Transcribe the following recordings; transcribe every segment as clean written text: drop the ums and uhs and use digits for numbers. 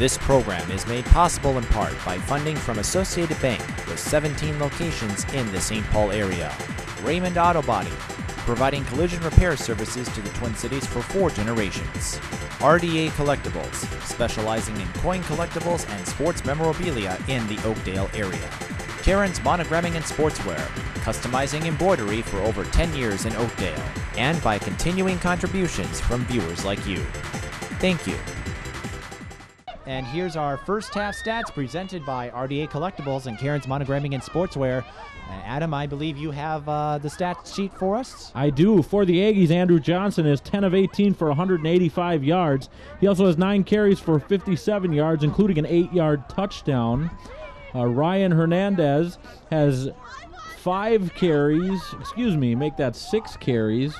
This program is made possible in part by funding from Associated Bank with 17 locations in the St. Paul area. Raymond Auto Body, providing collision repair services to the Twin Cities for 4 generations. RDA Collectibles, specializing in coin collectibles and sports memorabilia in the Oakdale area. Karen's Monogramming and Sportswear, customizing embroidery for over 10 years in Oakdale. And by continuing contributions from viewers like you. Thank you. And here's our first half stats presented by RDA Collectibles and Karen's Monogramming and Sportswear. Adam, I believe you have the stat sheet for us? I do. For the Aggies, Andrew Johnson is 10 of 18 for 185 yards. He also has 9 carries for 57 yards, including an 8-yard touchdown. Ryan Hernandez has 6 carries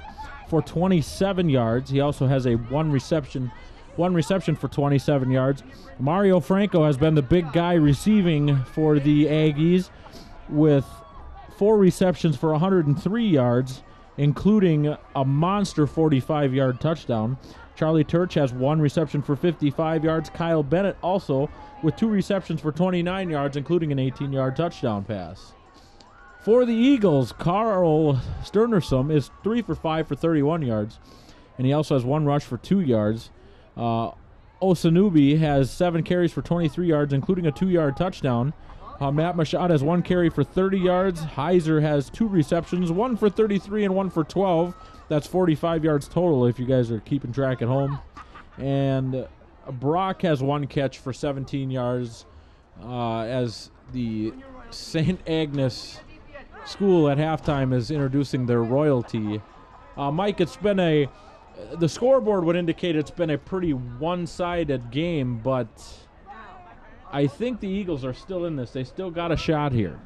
for 27 yards. He also has a one reception for 27 yards. Mario Franco has been the big guy receiving for the Aggies with 4 receptions for 103 yards, including a monster 45-yard touchdown. Charlie Turch has 1 reception for 55 yards. Kyle Bennett also with 2 receptions for 29 yards, including an 18-yard touchdown pass. For the Eagles, Carl Sternersom is 3 for 5 for 31 yards, and he also has 1 rush for 2 yards. Osanubi has 7 carries for 23 yards, including a 2-yard touchdown. Matt Machad has 1 carry for 30 yards. Heiser has 2 receptions, 1 for 33 and 1 for 12. That's 45 yards total if you guys are keeping track at home. And Brock has 1 catch for 17 yards as the St. Agnes school at halftime is introducing their royalty. Mike, the scoreboard would indicate it's been a pretty one-sided game, but I think the Eagles are still in this. They still got a shot here.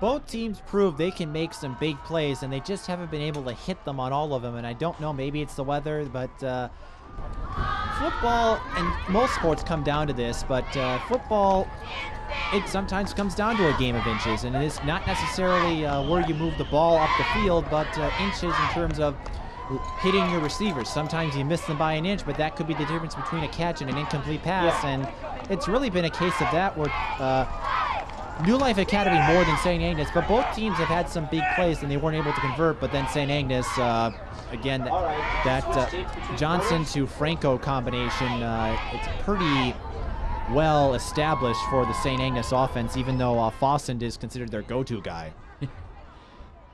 Both teams prove they can make some big plays, and they just haven't been able to hit them on all of them. And I don't know, maybe it's the weather, but football and most sports come down to this, but football, it sometimes comes down to a game of inches, and it is not necessarily where you move the ball up the field, but inches in terms of hitting your receivers. Sometimes you miss them by an inch, but that could be the difference between a catch and an incomplete pass, and it's really been a case of that where New Life Academy more than St. Agnes, but both teams have had some big plays and they weren't able to convert, but then St. Agnes, again, that Johnson to Franco combination, it's pretty well established for the St. Agnes offense, even though Fossend is considered their go-to guy.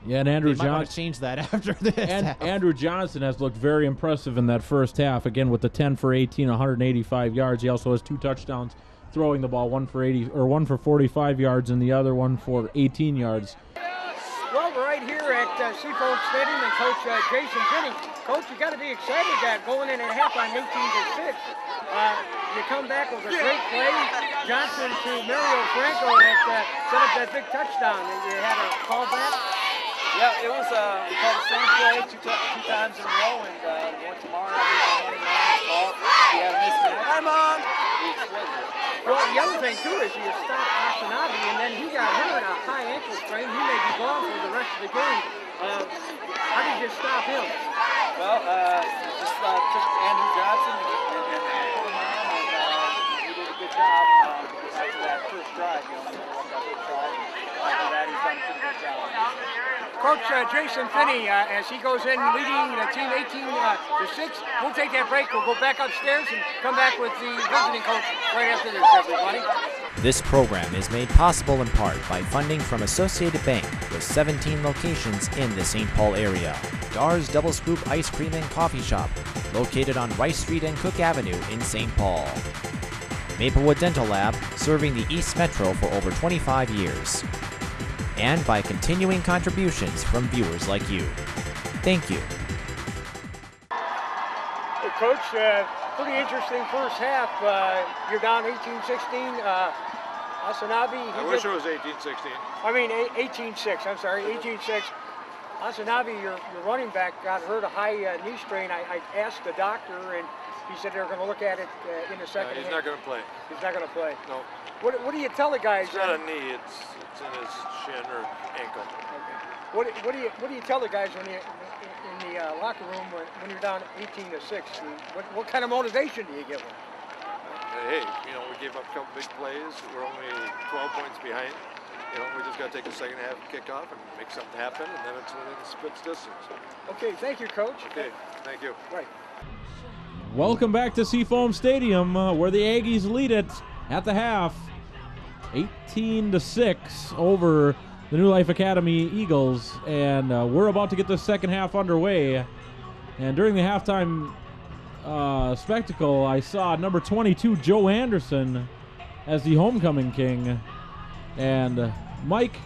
Yeah, and Andrew Johnson want to change that after this. And Andrew Johnson has looked very impressive in that first half. Again, with the 10 for 18, 185 yards. He also has 2 touchdowns throwing the ball, 1 for 45 yards, and the other one for 18 yards. Well, we're right here at Seafoam Stadium and Coach Jason Finney. Coach, you got to be excited that going in at half on 18-6. You come back with a great play. Johnson to Mario Franco that set up that big touchdown. You had a call back. Yeah, it was, we called the same play two times in a row, and one tomorrow, we had a mismatch. Hi, Mom! Well, the other thing, too, is you stopped Asanabi, and then he got hurt, a high ankle sprain. He may be gone for the rest of the game. How did you stop him? Well, just took Andrew Johnson and put him on, and he did a good job after that first drive. After that, he's done a pretty good job. Coach Jason Finney, as he goes in leading the team 18-6, we'll take that break. We'll go back upstairs and come back with the visiting coach right after this, everybody. This program is made possible in part by funding from Associated Bank with 17 locations in the St. Paul area. Dar's Double Scoop Ice Cream and Coffee Shop, located on Rice Street and Cook Avenue in St. Paul. Maplewood Dental Lab, serving the East Metro for over 25 years. And by continuing contributions from viewers like you. Thank you. Hey, Coach, pretty interesting first half. You're down 18-16. Asanabi. I wish it was 18-16. I mean 18-6. I'm sorry, 18-6. Asanabi, your running back, got hurt a high knee strain. I asked the doctor, and he said they're going to look at it in a second. He's not going to play. He's not going to play. No. What do you tell the guys? It's not a knee. It's in his shin or ankle. Okay. What do you tell the guys when you in the locker room when you're down 18-6? What kind of motivation do you give them? Hey, we gave up a couple big plays. We're only 12 points behind. You know, we just got to take the second half kickoff and make something happen, and then it's within the split distance. Okay, thank you, Coach. Okay, thank you. Right. Welcome back to Seafoam Stadium, where the Aggies lead it at the half, 18-6 over the New Life Academy Eagles, and we're about to get the second half underway. And during the halftime spectacle, I saw number 22, Joe Anderson, as the homecoming king. And Mike,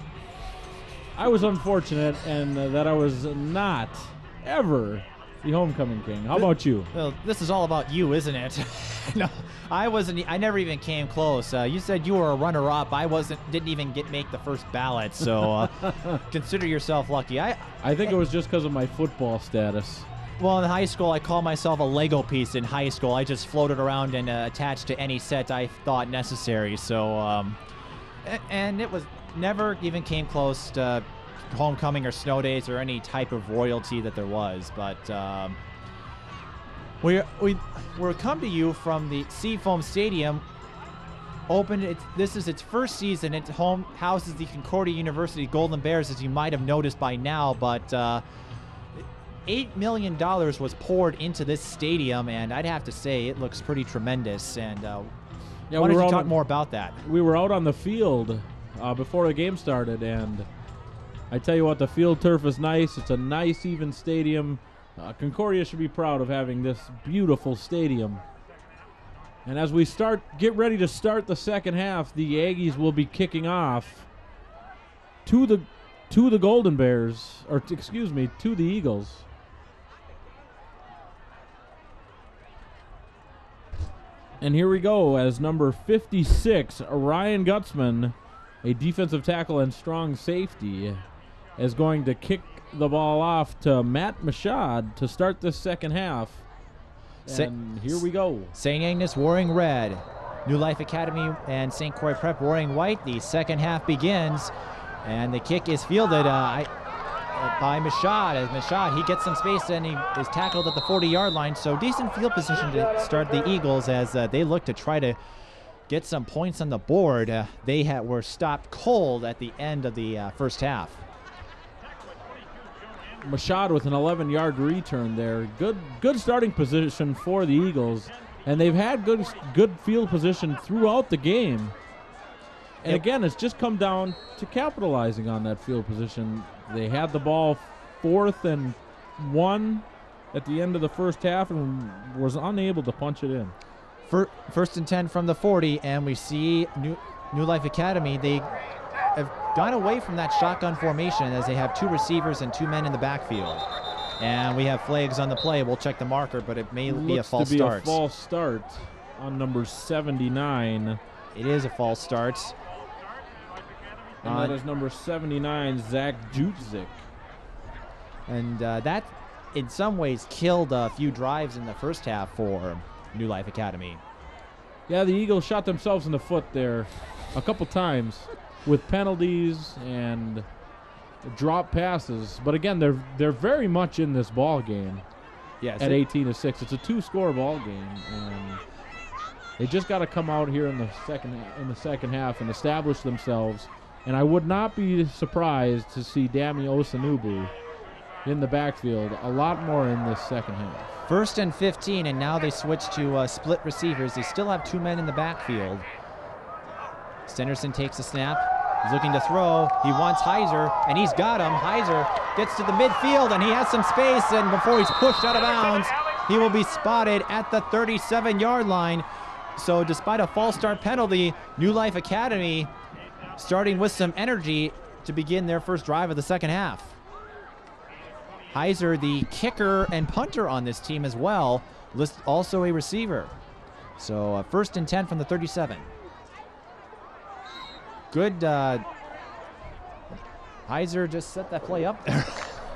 I was unfortunate and that I was not ever the homecoming king. How about you? Well, this is all about you, isn't it? No, I wasn't. I never even came close. You said you were a runner-up. I didn't even make the first ballot. So consider yourself lucky. I think it was just because of my football status. Well, in high school, I called myself a Lego piece. In high school, I just floated around and attached to any set I thought necessary. So, and it was never even came close to homecoming or snow days or any type of royalty that there was. But we're come to you from the Seafoam Stadium. This is its first season. It houses the Concordia University Golden Bears, as you might have noticed by now. But $8 million was poured into this stadium, and I'd have to say it looks pretty tremendous. And why don't you talk more about that? We were out on the field before the game started, and I tell you what, the field turf is nice. It's a nice, even stadium. Concordia should be proud of having this beautiful stadium. And as we get ready to start the second half, the Aggies will be kicking off to the Golden Bears, or excuse me, to the Eagles. And here we go as number 56, Ryan Gutzman, a defensive tackle and strong safety, is going to kick the ball off to Matt Mashad to start this second half. And here we go. St. Agnes wearing red, New Life Academy and St. Croix Prep wearing white. The second half begins, and the kick is fielded by Mashad. As Mashad, he gets some space and he is tackled at the 40-yard line. So decent field position to start the Eagles as they look to try to get some points on the board. They were stopped cold at the end of the first half. Mashad with an 11-yard return there. Good starting position for the Eagles, and they've had good field position throughout the game. And again, it's just come down to capitalizing on that field position. They had the ball 4th and 1 at the end of the first half and was unable to punch it in. First and 10 from the 40, and we see New Life Academy. They have gone away from that shotgun formation as they have 2 receivers and 2 men in the backfield. And we have flags on the play. We'll check the marker, but it may be a false start. Looks to be a false start on number 79. It is a false start. And that is number 79, Zach Jutzik. And that, in some ways, killed a few drives in the first half for New Life Academy. Yeah, the Eagles shot themselves in the foot there a couple times with penalties and drop passes. But again, they're very much in this ball game. Yes, at 18-6. It's a 2-score ball game, and they just got to come out here in the second half and establish themselves. And I would not be surprised to see Dami Osanubu in the backfield a lot more in this second half. 1st and 15, and now they switch to split receivers. They still have 2 men in the backfield. Stenderson takes a snap. He's looking to throw. He wants Heiser, and he's got him. Heiser gets to the midfield, and he has some space, and before he's pushed out of bounds, he will be spotted at the 37-yard line. So despite a false start penalty, New Life Academy starting with some energy to begin their first drive of the second half. Heiser, the kicker and punter on this team as well, also a receiver. So 1st and 10 from the 37. Good. Heiser just set that play up there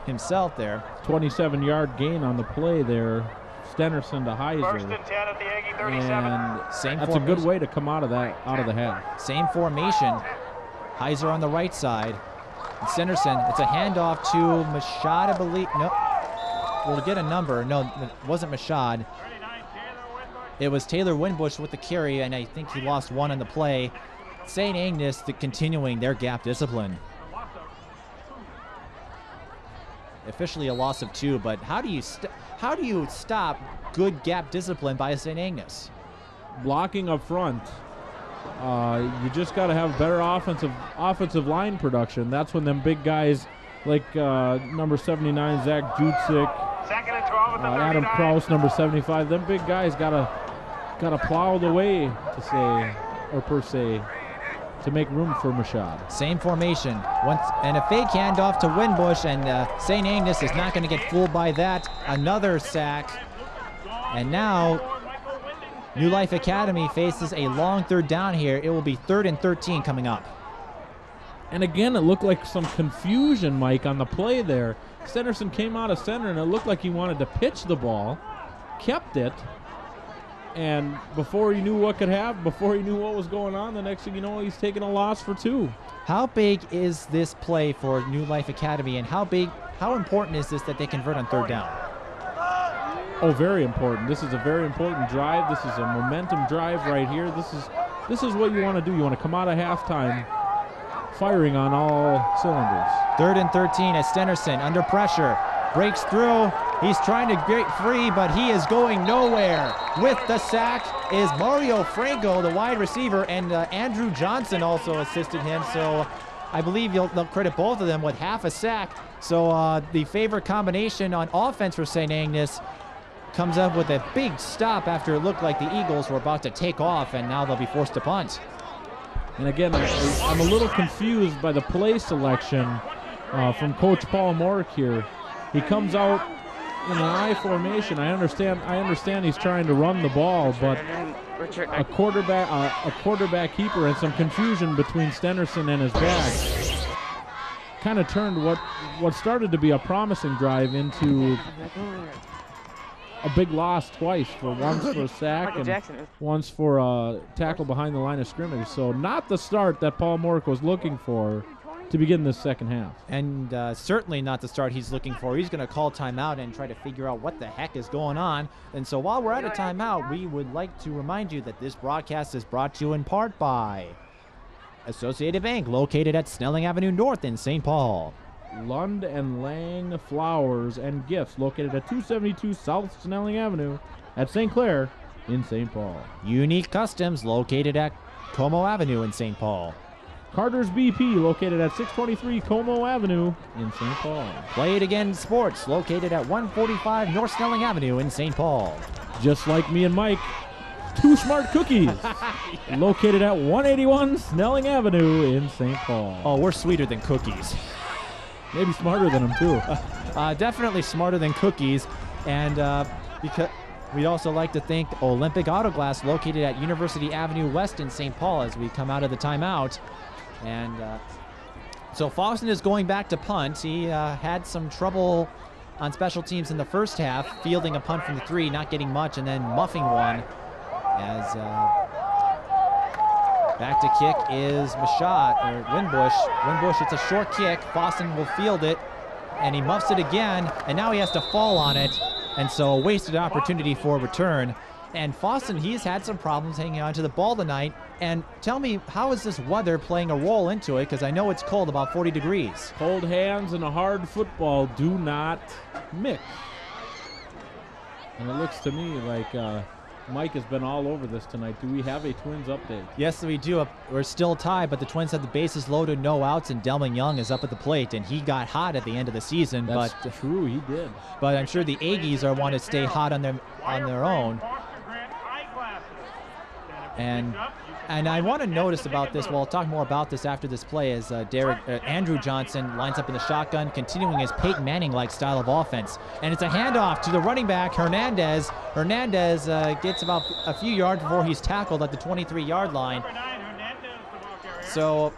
himself there. 27-yard gain on the play there. Stenderson to Heiser. 1st and 10 at the Aggie 37. And that's a good way to come out of the half. Same formation. Heiser on the right side. And Stenderson, it's a handoff to Mashad, I believe. No, we'll get a number. No, it wasn't Mashad. It was Taylor Winbush with the carry, and I think he lost one on the play. St. Agnes continuing their gap discipline. Officially a loss of 2, but how do you stop good gap discipline by St. Agnes? Blocking up front. You just got to have better offensive line production. That's when them big guys like number 79 Zach Jewett, Second and 12 at the Adam 39. Krause, number 75. Them big guys gotta plow the way to make room for Mashad. Same formation. And a fake handoff to Winbush, and St. Agnes is not going to get fooled by that. Another sack. And now New Life Academy faces a long third down here. It will be 3rd and 13 coming up. And again, it looked like some confusion, Mike, on the play there. Stenderson came out of center, and it looked like he wanted to pitch the ball, kept it, and before he knew what was going on, the next thing you know, he's taking a loss for 2. How big is this play for New Life Academy, and how important is this that they convert on 3rd down? Oh, very important. This is a very important drive. This is a momentum drive right here. This is what you want to do. You want to come out of halftime firing on all cylinders. 3rd and 13 as Stenderson under pressure breaks through. He's trying to break free, but he is going nowhere. With the sack is Mario Franco, the wide receiver, and Andrew Johnson also assisted him. So I believe they'll credit both of them with half a sack. So the favorite combination on offense for St. Agnes comes up with a big stop after it looked like the Eagles were about to take off, and now they'll be forced to punt. And again, I'm a little confused by the play selection from Coach Paul Mork here. He comes out in an I formation. I understand he's trying to run the ball, but a quarterback keeper and some confusion between Stenderson and his back kind of turned what started to be a promising drive into a big loss twice, once for a sack and once for a tackle behind the line of scrimmage. So not the start that Paul Mork was looking for to begin this second half. And certainly not the start he's looking for. He's going to call timeout and try to figure out what the heck is going on. And so while we're at a timeout, we would like to remind you that this broadcast is brought to you in part by Associated Bank, located at Snelling Avenue North in St. Paul. Lund and Lang Flowers and Gifts, located at 272 South Snelling Avenue at St. Clair in St. Paul. Unique Customs, located at Como Avenue in St. Paul. Carter's BP, located at 623 Como Avenue in St. Paul. Play It Again Sports, located at 145 North Snelling Avenue in St. Paul. Just like me and Mike, Too Smart Cookies, located at 181 Snelling Avenue in St. Paul. Oh, we're sweeter than cookies. Maybe smarter than them, too. Definitely smarter than cookies. And because we'd also like to thank Olympic Auto Glass, located at University Avenue West in St. Paul, as we come out of the timeout. And so Fawson is going back to punt. He had some trouble on special teams in the first half, fielding a punt from the 3, not getting much, and then muffing one. As back to kick is Winbush. Winbush, it's a short kick. Fawson will field it, and he muffs it again, and now he has to fall on it, and so a wasted opportunity for a return. And Fawson, he's had some problems hanging on to the ball tonight. And tell me, how is this weather playing a role into it? Because I know it's cold, about 40 degrees. Cold hands and a hard football do not mix. And it looks to me like Mike has been all over this tonight. Do we have a Twins update? Yes, we do. We're still tied, but the Twins have the bases loaded, no outs, and Delman Young is up at the plate, and he got hot at the end of the season. That's true, he did. But I'm sure the Aggies want to stay hot on their own. And I want to notice about this, I'll talk more about this after this play, as Andrew Johnson lines up in the shotgun, continuing his Peyton Manning-like style of offense. And it's a handoff to the running back, Hernandez. Hernandez gets about a few yards before he's tackled at the 23-yard line. So,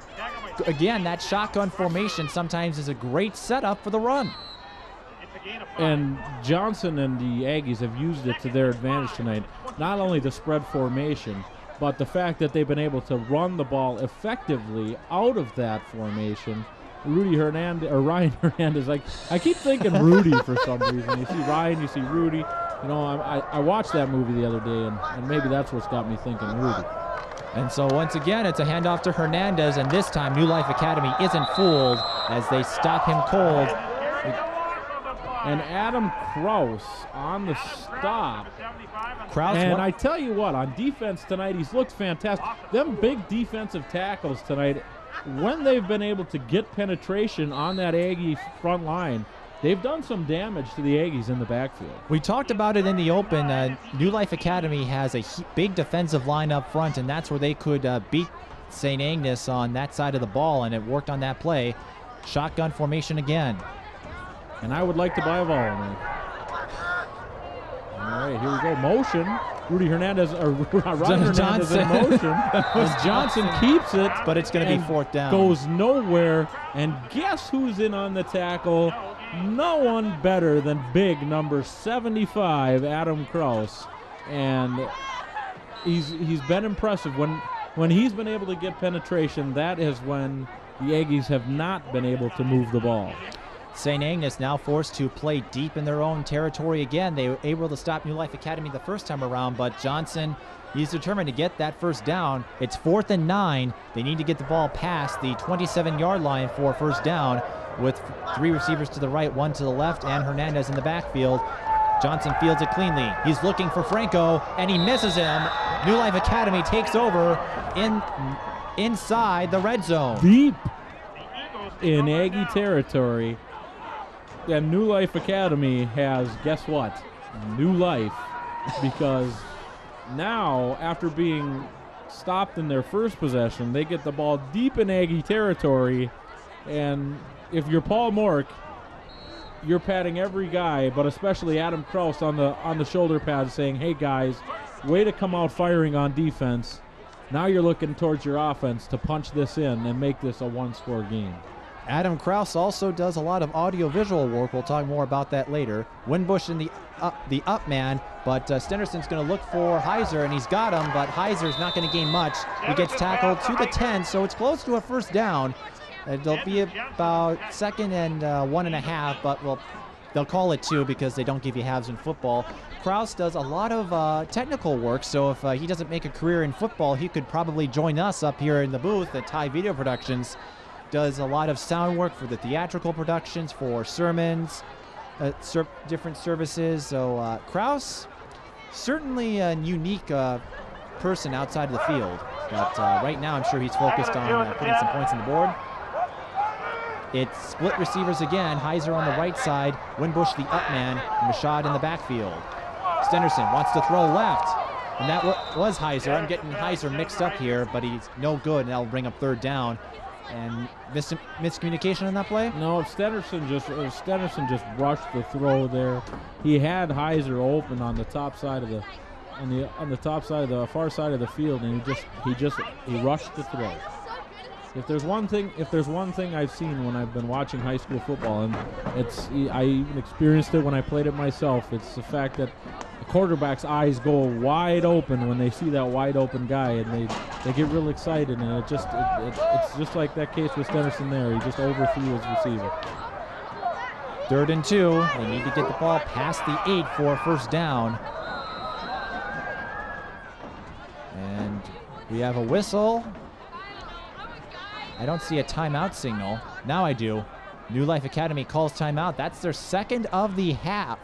again, that shotgun formation sometimes is a great setup for the run. And Johnson and the Aggies have used it to their advantage tonight. Not only the spread formation, but the fact that they've been able to run the ball effectively out of that formation. Ryan Hernandez, I keep thinking Rudy for some reason. You see Ryan, you see Rudy. You know, I watched that movie the other day, and maybe that's what's got me thinking Rudy. And so once again, it's a handoff to Hernandez, and this time New Life Academy isn't fooled as they stop him cold. And Adam Krause on the stop. Krause, and I tell you what, on defense tonight, he's looked fantastic. Them big defensive tackles tonight, when they've been able to get penetration on that Aggie front line, they've done some damage to the Aggies in the backfield. We talked about it in the open. New Life Academy has a big defensive line up front, and that's where they could beat St. Agnes on that side of the ball, and it worked on that play. Shotgun formation again. And I would like to buy a ball in there. All right, here we go. Motion. Rudy Hernandez, or Ron Hernandez in motion. And Johnson keeps it. But it's going to be fourth down. Goes nowhere. And guess who's in on the tackle? No one better than big number 75, Adam Krause. And he's been impressive. When he's been able to get penetration, that is when the Aggies have not been able to move the ball. St. Agnes now forced to play deep in their own territory again. They were able to stop New Life Academy the first time around, but Johnson, he's determined to get that first down. It's 4th and 9. They need to get the ball past the 27-yard line for first down with 3 receivers to the right, 1 to the left, and Hernandez in the backfield. Johnson fields it cleanly. He's looking for Franco, and he misses him. New Life Academy takes over inside the red zone. Deep in Aggie territory. And New Life Academy has, guess what? New life. Because now, after being stopped in their first possession, they get the ball deep in Aggie territory. And if you're Paul Mork, you're patting every guy, but especially Adam Krause on the shoulder pad, saying, hey guys, way to come out firing on defense. Now you're looking towards your offense to punch this in and make this a one-score game. Adam Krause also does a lot of audio-visual work. We'll talk more about that later. Winbush in the up man, but Stenderson's going to look for Heiser, and he's got him, but Heiser's not going to gain much. He gets tackled to the 10, so it's close to a first down. It'll be about 2nd and 1.5, but they'll call it 2 because they don't give you halves in football. Krause does a lot of technical work, so if he doesn't make a career in football, he could probably join us up here in the booth at Thai Video Productions. Does a lot of sound work for the theatrical productions, for sermons, different services. So Krause, certainly a unique person outside of the field. But right now I'm sure he's focused on putting some points on the board. It's split receivers again. Heiser on the right side, Winbush the up man, Mashad in the backfield. Stenderson wants to throw left, and that was Heiser. I'm getting Heiser mixed up here, but he's no good, and that'll bring up 3rd down. And miscommunication on that play? No, Stenderson just rushed the throw there. He had Heiser open on the top side of the far side of the field, and he rushed the throw. If there's one thing I've seen when I've been watching high school football, and I even experienced it when I played it myself, it's the fact that the quarterback's eyes go wide open when they see that wide open guy, and they get real excited, and it's just like that case with Stenderson there. He just overthrew his receiver. 3rd and 2. They need to get the ball past the 8 for a first down. And we have a whistle. I don't see a timeout signal. Now I do. New Life Academy calls timeout. That's their 2nd of the half.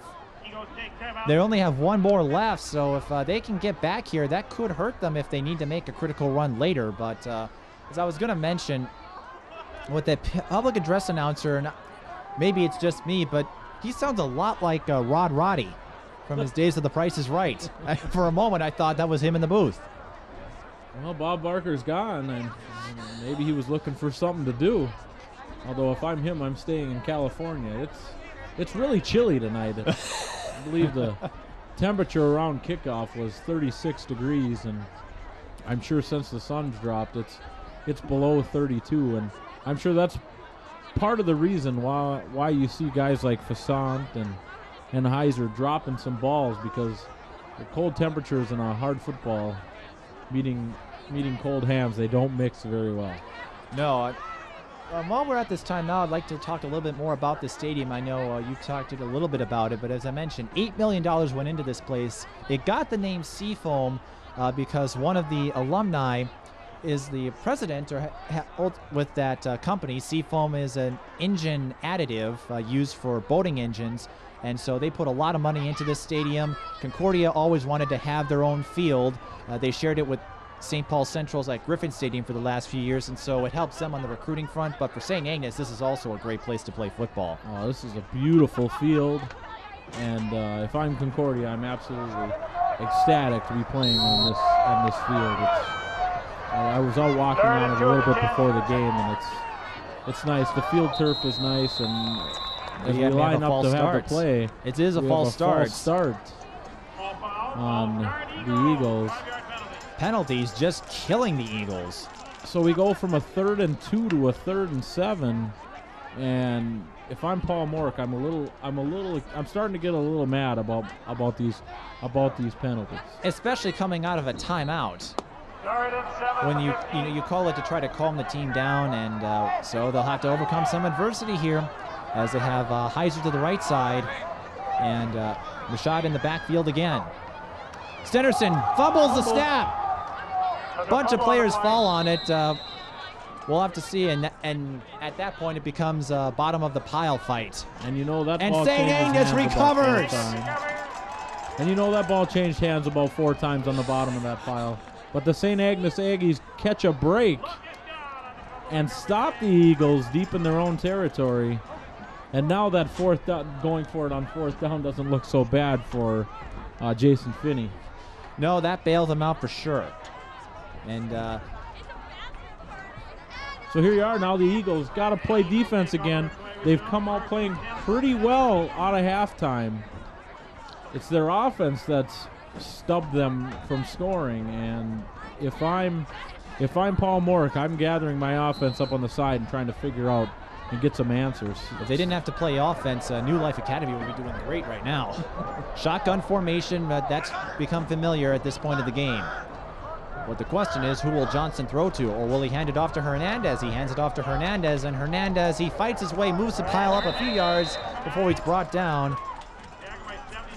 They only have 1 more left, so if they can get back here, that could hurt them if they need to make a critical run later. But as I was going to mention, with the public address announcer, and maybe it's just me, but he sounds a lot like Rod Roddy from his days of The Price is Right. For a moment, I thought that was him in the booth. Well, Bob Barker's gone, and maybe he was looking for something to do. Although if I'm him, I'm staying in California. It's really chilly tonight. I believe the temperature around kickoff was 36 degrees, and I'm sure since the sun's dropped, it's below 32, and I'm sure that's part of the reason why you see guys like Fassant and Heiser dropping some balls, because the cold temperatures in a hard football meeting cold hams, they don't mix very well. No, while we're at this time now, I'd like to talk a little bit more about the stadium. I know you talked a little bit about it, but as I mentioned, $8 million went into this place. It got the name Seafoam because one of the alumni is the president with that company. Seafoam is an engine additive used for boating engines, and so they put a lot of money into this stadium. Concordia always wanted to have their own field. They shared it with St. Paul Central's like Griffin Stadium for the last few years, and so it helps them on the recruiting front. But for St. Agnes, this is also a great place to play football. Oh, this is a beautiful field, and if I'm Concordia, I'm absolutely ecstatic to be playing on this field. I was out walking on it a little bit before the game, and it's nice. The field turf is nice, and as we line up to have the play, it is a false start on the Eagles. Penalties just killing the Eagles. So we go from a 3rd and 2 to a 3rd and 7, and if I'm Paul Mork, I'm starting to get a little mad about these penalties, especially coming out of a timeout. When you call it to try to calm the team down, and so they'll have to overcome some adversity here, as they have Heiser to the right side and Rashad in the backfield again. Stenderson fumbles the snap. Bunch of players fall on it. We'll have to see, and at that point it becomes a bottom of the pile fight. And you know that. And ball St. Agnes recovers. And you know that ball changed hands about 4 times on the bottom of that pile. But the St. Agnes Aggies catch a break and stop the Eagles deep in their own territory. And now that going for it on 4th down doesn't look so bad for Jason Finney. No, that bailed him out for sure. And so here you are now. The Eagles got to play defense again. They've come out playing pretty well out of halftime. It's their offense that's stubbed them from scoring. And if I'm Paul Mork, I'm gathering my offense up on the side and trying to figure out and get some answers. If they didn't have to play offense, New Life Academy would be doing great right now. Shotgun formation, that's become familiar at this point of the game. But the question is, who will Johnson throw to, or will he hand it off to Hernandez? He hands it off to Hernandez, and Hernandez, he fights his way, moves the pile up a few yards before he's brought down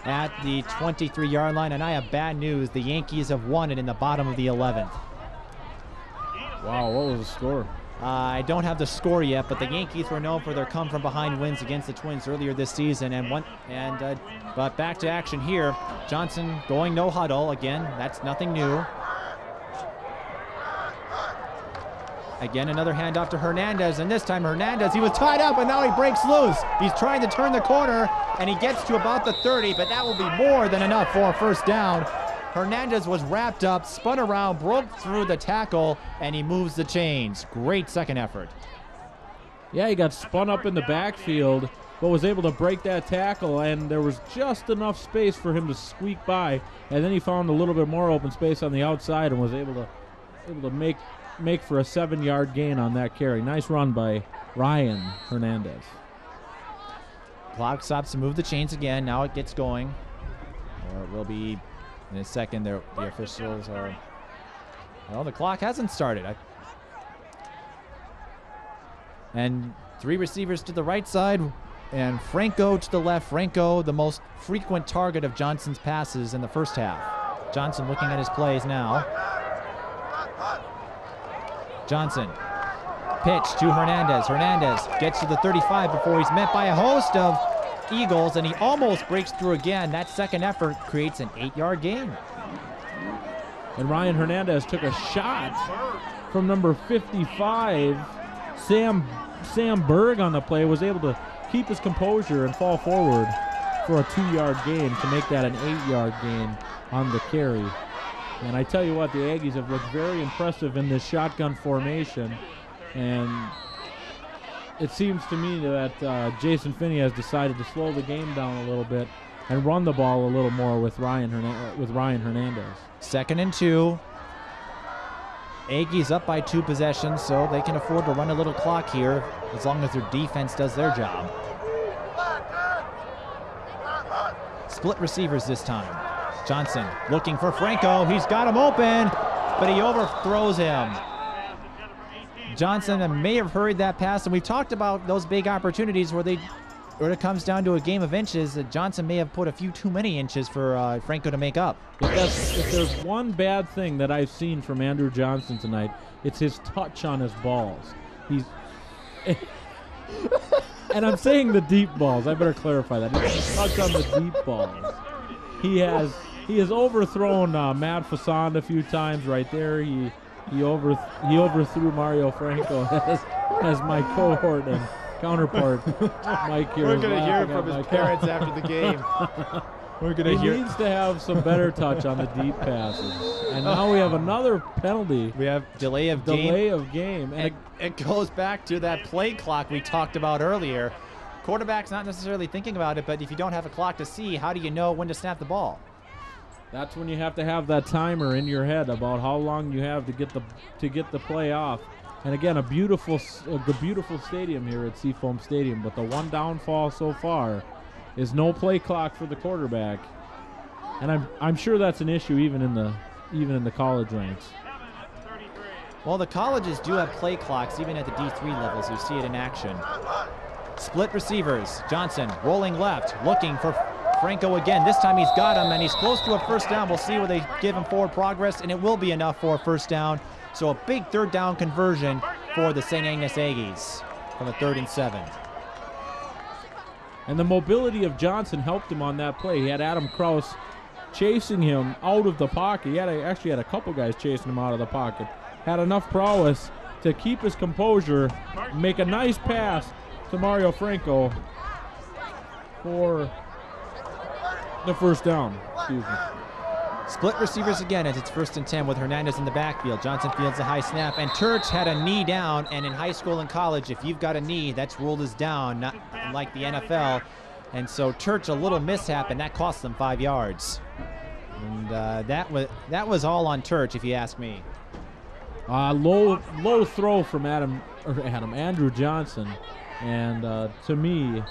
at the 23-yard line. And I have bad news. The Yankees have won it in the bottom of the 11th. Wow, what was the score? I don't have the score yet, but the Yankees were known for their come-from-behind wins against the Twins earlier this season, but back to action here. Johnson going no huddle again. That's nothing new. Again, another handoff to Hernandez, and this time Hernandez, he was tied up, and now he breaks loose. He's trying to turn the corner, and he gets to about the 30, but that will be more than enough for a first down. Hernandez was wrapped up, spun around, broke through the tackle, and he moves the chains. Great second effort. Yeah, he got spun up in the backfield, but was able to break that tackle, and there was just enough space for him to squeak by, and then he found a little bit more open space on the outside and was able to make for a 7-yard gain on that carry. Nice run by Ryan Hernandez. Clock stops to move the chains again. Now it gets going. Or it will be in a second. The officials are... Well, the clock hasn't started. And 3 receivers to the right side and Franco to the left. Franco, the most frequent target of Johnson's passes in the first half. Johnson looking at his plays now. Johnson, pitch to Hernandez. Hernandez gets to the 35 before he's met by a host of Eagles, and he almost breaks through again. That second effort creates an 8-yard gain. And Ryan Hernandez took a shot from number 55. Sam Berg on the play was able to keep his composure and fall forward for a 2-yard gain to make that an 8-yard gain on the carry. And I tell you what, the Aggies have looked very impressive in this shotgun formation. And it seems to me that Jason Finney has decided to slow the game down a little bit and run the ball a little more with Ryan Hernandez. 2nd and 2. Aggies up by 2 possessions, so they can afford to run a little clock here as long as their defense does their job. Split receivers this time. Johnson looking for Franco. He's got him open, but he overthrows him. Johnson may have hurried that pass, and we've talked about those big opportunities where it comes down to a game of inches. Johnson may have put a few too many inches for Franco to make up. If there's one bad thing that I've seen from Andrew Johnson tonight, it's his touch on his balls. And I'm saying the deep balls. I better clarify that. His touch on the deep balls. He has overthrown Matt Fasson a few times right there. He overthrew Mario Franco as my cohort and counterpart Mike here. We're going to hear from his parents after the game. We're going to hear. He needs to have some better touch on the deep passes. And now we have another penalty. We have delay of game. And it goes back to that play clock we talked about earlier. Quarterback's not necessarily thinking about it, but if you don't have a clock to see, how do you know when to snap the ball? That's when you have to have that timer in your head about how long you have to get the play off. And again, the beautiful stadium here at Seafoam Stadium. But the one downfall so far is no play clock for the quarterback, and I'm sure that's an issue even in the college ranks. Well, the colleges do have play clocks even at the D3 levels. You see it in action. Split receivers. Johnson rolling left, looking for Franco again. This time he's got him, and he's close to a first down. We'll see where they give him forward progress, and it will be enough for a first down. So a big third down conversion for the St. Agnes Aggies from a 3rd and 7. And the mobility of Johnson helped him on that play. He had Adam Krause chasing him out of the pocket. He actually had a couple guys chasing him out of the pocket. Had enough prowess to keep his composure, make a nice pass to Mario Franco for the first down. Excuse me. Split receivers again as it's 1st and 10 with Hernandez in the backfield. Johnson fields a high snap, and Church had a knee down, and in high school and college, if you've got a knee, that's ruled as down, not like the NFL. And so Church, a little mishap, and that cost them 5 yards. And that was all on Church, if you ask me. Low throw from Andrew Johnson, and to me,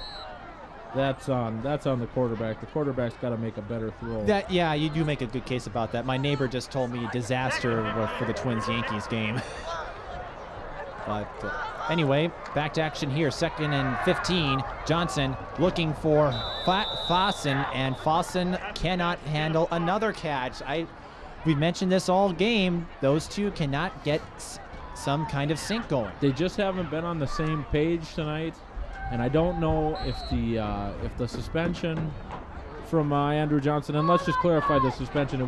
that's on the quarterback. The quarterback's got to make a better throw. Yeah, you do make a good case about that. My neighbor just told me disaster for the Twins-Yankees game. But anyway, back to action here. 2nd and 15. Johnson looking for Fossen, and Fossen cannot handle another catch. We mentioned this all game. Those two cannot get some kind of sync going. They just haven't been on the same page tonight. And I don't know if the suspension from Andrew Johnson, and let's just clarify the suspension. It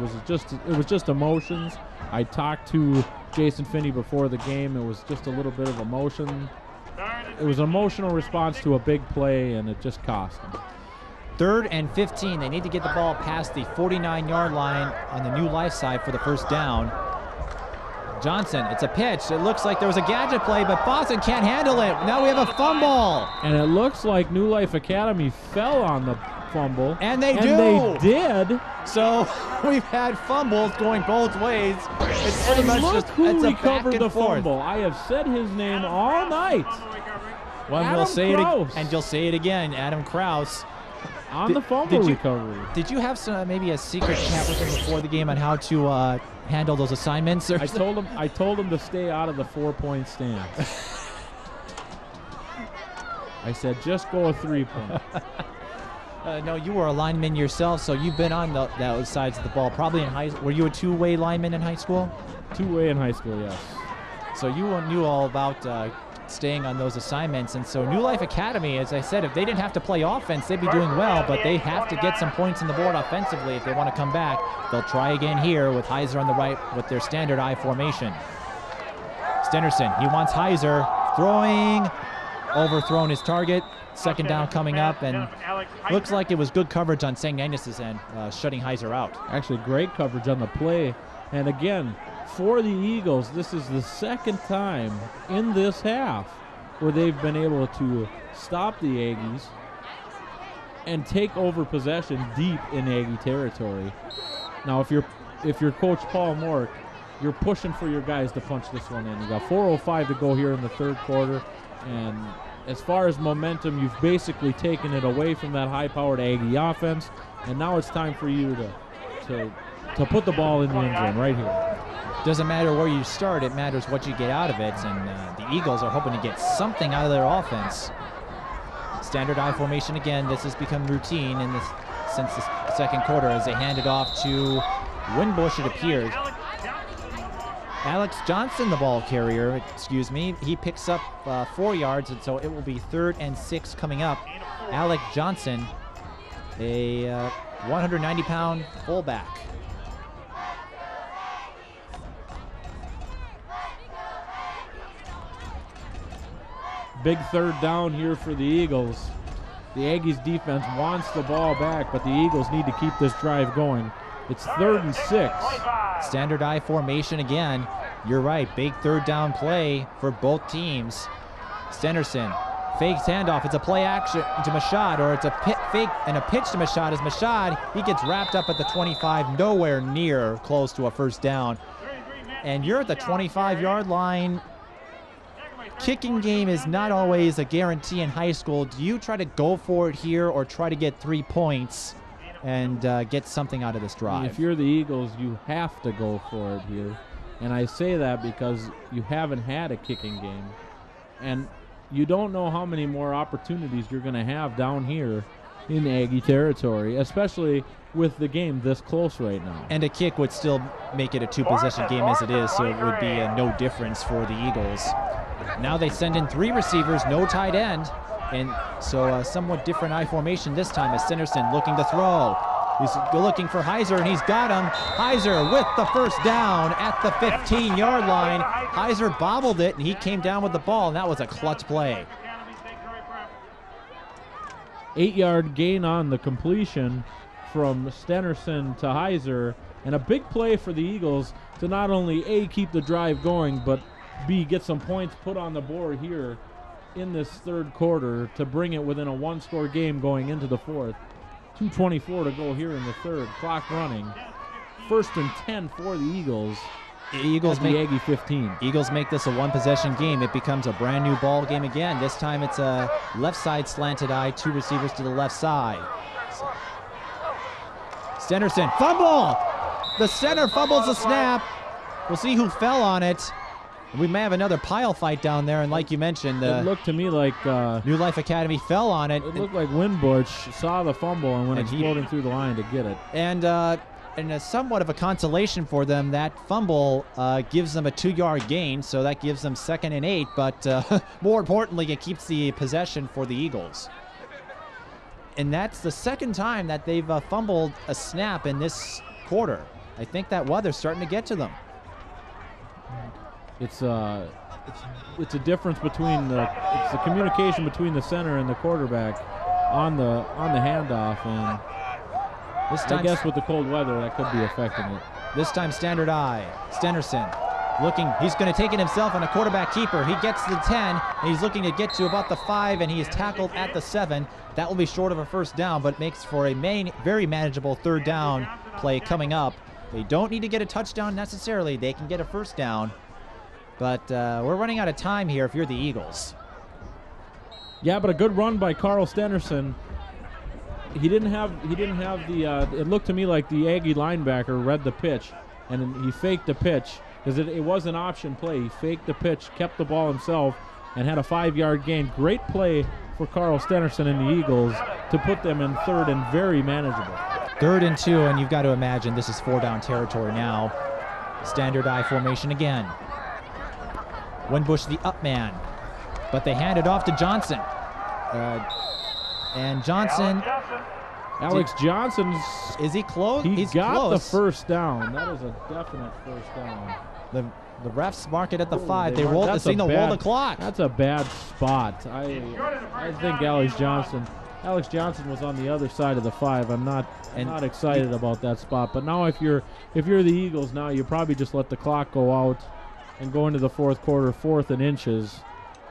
was just emotions. I talked to Jason Finney before the game. It was just a little bit of emotion. It was an emotional response to a big play, and it just cost them. 3rd and 15. They need to get the ball past the 49-yard line on the New Life side for the first down. Johnson, it's a pitch. It looks like there was a gadget play, but Fossen can't handle it. Now we have a fumble. And it looks like New Life Academy fell on the fumble. And they did. So we've had fumbles going both ways. It's pretty much look just who it's a recovered back the and forth. fumble. I have said his name all night. Well, we'll say it, and you'll say it again, Adam Krause. On the fumble recovery. Did you have maybe a secret chat with him before the game on how to handle those assignments? Or I told him to stay out of the 4-point stance. I said just go a 3-point. No, you were a lineman yourself, so you've been on those sides of the ball. Probably in high. Were you a two-way lineman in high school? Two-way in high school, yes. So you knew all about staying on those assignments. And so New Life Academy, as I said, if they didn't have to play offense, they'd be doing well, but they have to get some points on the board offensively if they want to come back. They'll try again here with Heiser on the right with their standard I formation. Stenderson, he wants Heiser throwing, overthrown his target. 2nd down coming up, and looks like it was good coverage on St. Agnes' end, shutting Heiser out. Actually, great coverage on the play. And again, for the Eagles, this is the 2nd time in this half where they've been able to stop the Aggies and take over possession deep in Aggie territory. Now, if you're Coach Paul Mork, you're pushing for your guys to punch this one in. You got 4:05 to go here in the 3rd quarter, and as far as momentum, you've basically taken it away from that high-powered Aggie offense, and now it's time for you to to put the ball in the end zone right here. Doesn't matter where you start, it matters what you get out of it, and the Eagles are hoping to get something out of their offense. Standard I formation again. This has become routine since the second quarter as they hand it off to Winbush, it appears. Alex Johnson, the ball carrier, excuse me, he picks up 4 yards, and so it will be 3rd and 6 coming up. Alex Johnson, a 190-pound fullback. Big 3rd down here for the Eagles. The Aggies defense wants the ball back, but the Eagles need to keep this drive going. It's 3rd and 6. Standard I formation again. You're right, big 3rd down play for both teams. Stenderson fakes handoff. It's a play action to Mashad, or it's a fake and a pitch to Mashad. As Mashad, he gets wrapped up at the 25, nowhere near close to a 1st down. And you're at the 25-yard line. Kicking game is not always a guarantee in high school. Do you try to go for it here or try to get 3 points and get something out of this drive? If you're the Eagles, you have to go for it here. And I say that because you haven't had a kicking game. And you don't know how many more opportunities you're going to have down here in Aggie territory, especially with the game this close right now. And a kick would still make it a 2-possession game as it is, so it would be no difference for the Eagles. Now they send in 3 receivers, no tight end, and so a somewhat different I formation this time as Stenderson looking to throw. He's looking for Heiser, and he's got him. Heiser with the 1st down at the 15-yard line. Heiser bobbled it, and he came down with the ball, and that was a clutch play. 8-yard gain on the completion from Stenderson to Heiser, and a big play for the Eagles to not only A, keep the drive going, but B, get some points put on the board here in this 3rd quarter to bring it within a 1-score game going into the 4th. 2:24 to go here in the 3rd. Clock running. 1st and 10 for the Eagles. Eagles make Aggie 15. Eagles make this a 1-possession game. It becomes a brand new ball game again. This time it's a left side slanted I, 2 receivers to the left side. Stenderson, fumble! The center fumbles the snap. We'll see who fell on it. We may have another pile fight down there, and like you mentioned, it looked to me like New Life Academy fell on it. It looked like Winbush saw the fumble and went exploding through the line to get it. And a somewhat of a consolation for them, that fumble gives them a 2-yard gain, so that gives them 2nd and 8, but more importantly, it keeps the possession for the Eagles. And that's the 2nd time that they've fumbled a snap in this quarter. I think that weather's starting to get to them. It's a difference between it's the communication between the center and the quarterback on the handoff, and this time, I guess with the cold weather that could be affecting it. This time standard I. Stenderson looking, he's going to take it himself on a quarterback keeper. He gets to the 10, and he's looking to get to about the 5, and he is tackled at the 7. That will be short of a 1st down, but makes for a very manageable 3rd down play coming up. They don't need to get a touchdown necessarily. They can get a 1st down. But we're running out of time here if you're the Eagles. Yeah, but a good run by Carl Stenderson. He didn't have the it looked to me like the Aggie linebacker read the pitch, and he faked the pitch because it was an option play. He faked the pitch, kept the ball himself, and had a 5-yard gain. Great play for Carl Stenderson and the Eagles to put them in 3rd and very manageable. 3rd and 2, and you've got to imagine this is 4-down territory now. Standard I formation again. Winbush the up man, but they hand it off to Johnson. And Johnson. Alex Johnson's. Is he close? He's got close. The 1st down. That is a definite 1st down. The refs mark it at the 5. They roll the signal, roll the clock. That's a bad spot. I think Alex Johnson was on the other side of the 5. I'm not excited about that spot. But now if you're the Eagles now, you probably just let the clock go out and go into the 4th quarter, 4th and inches.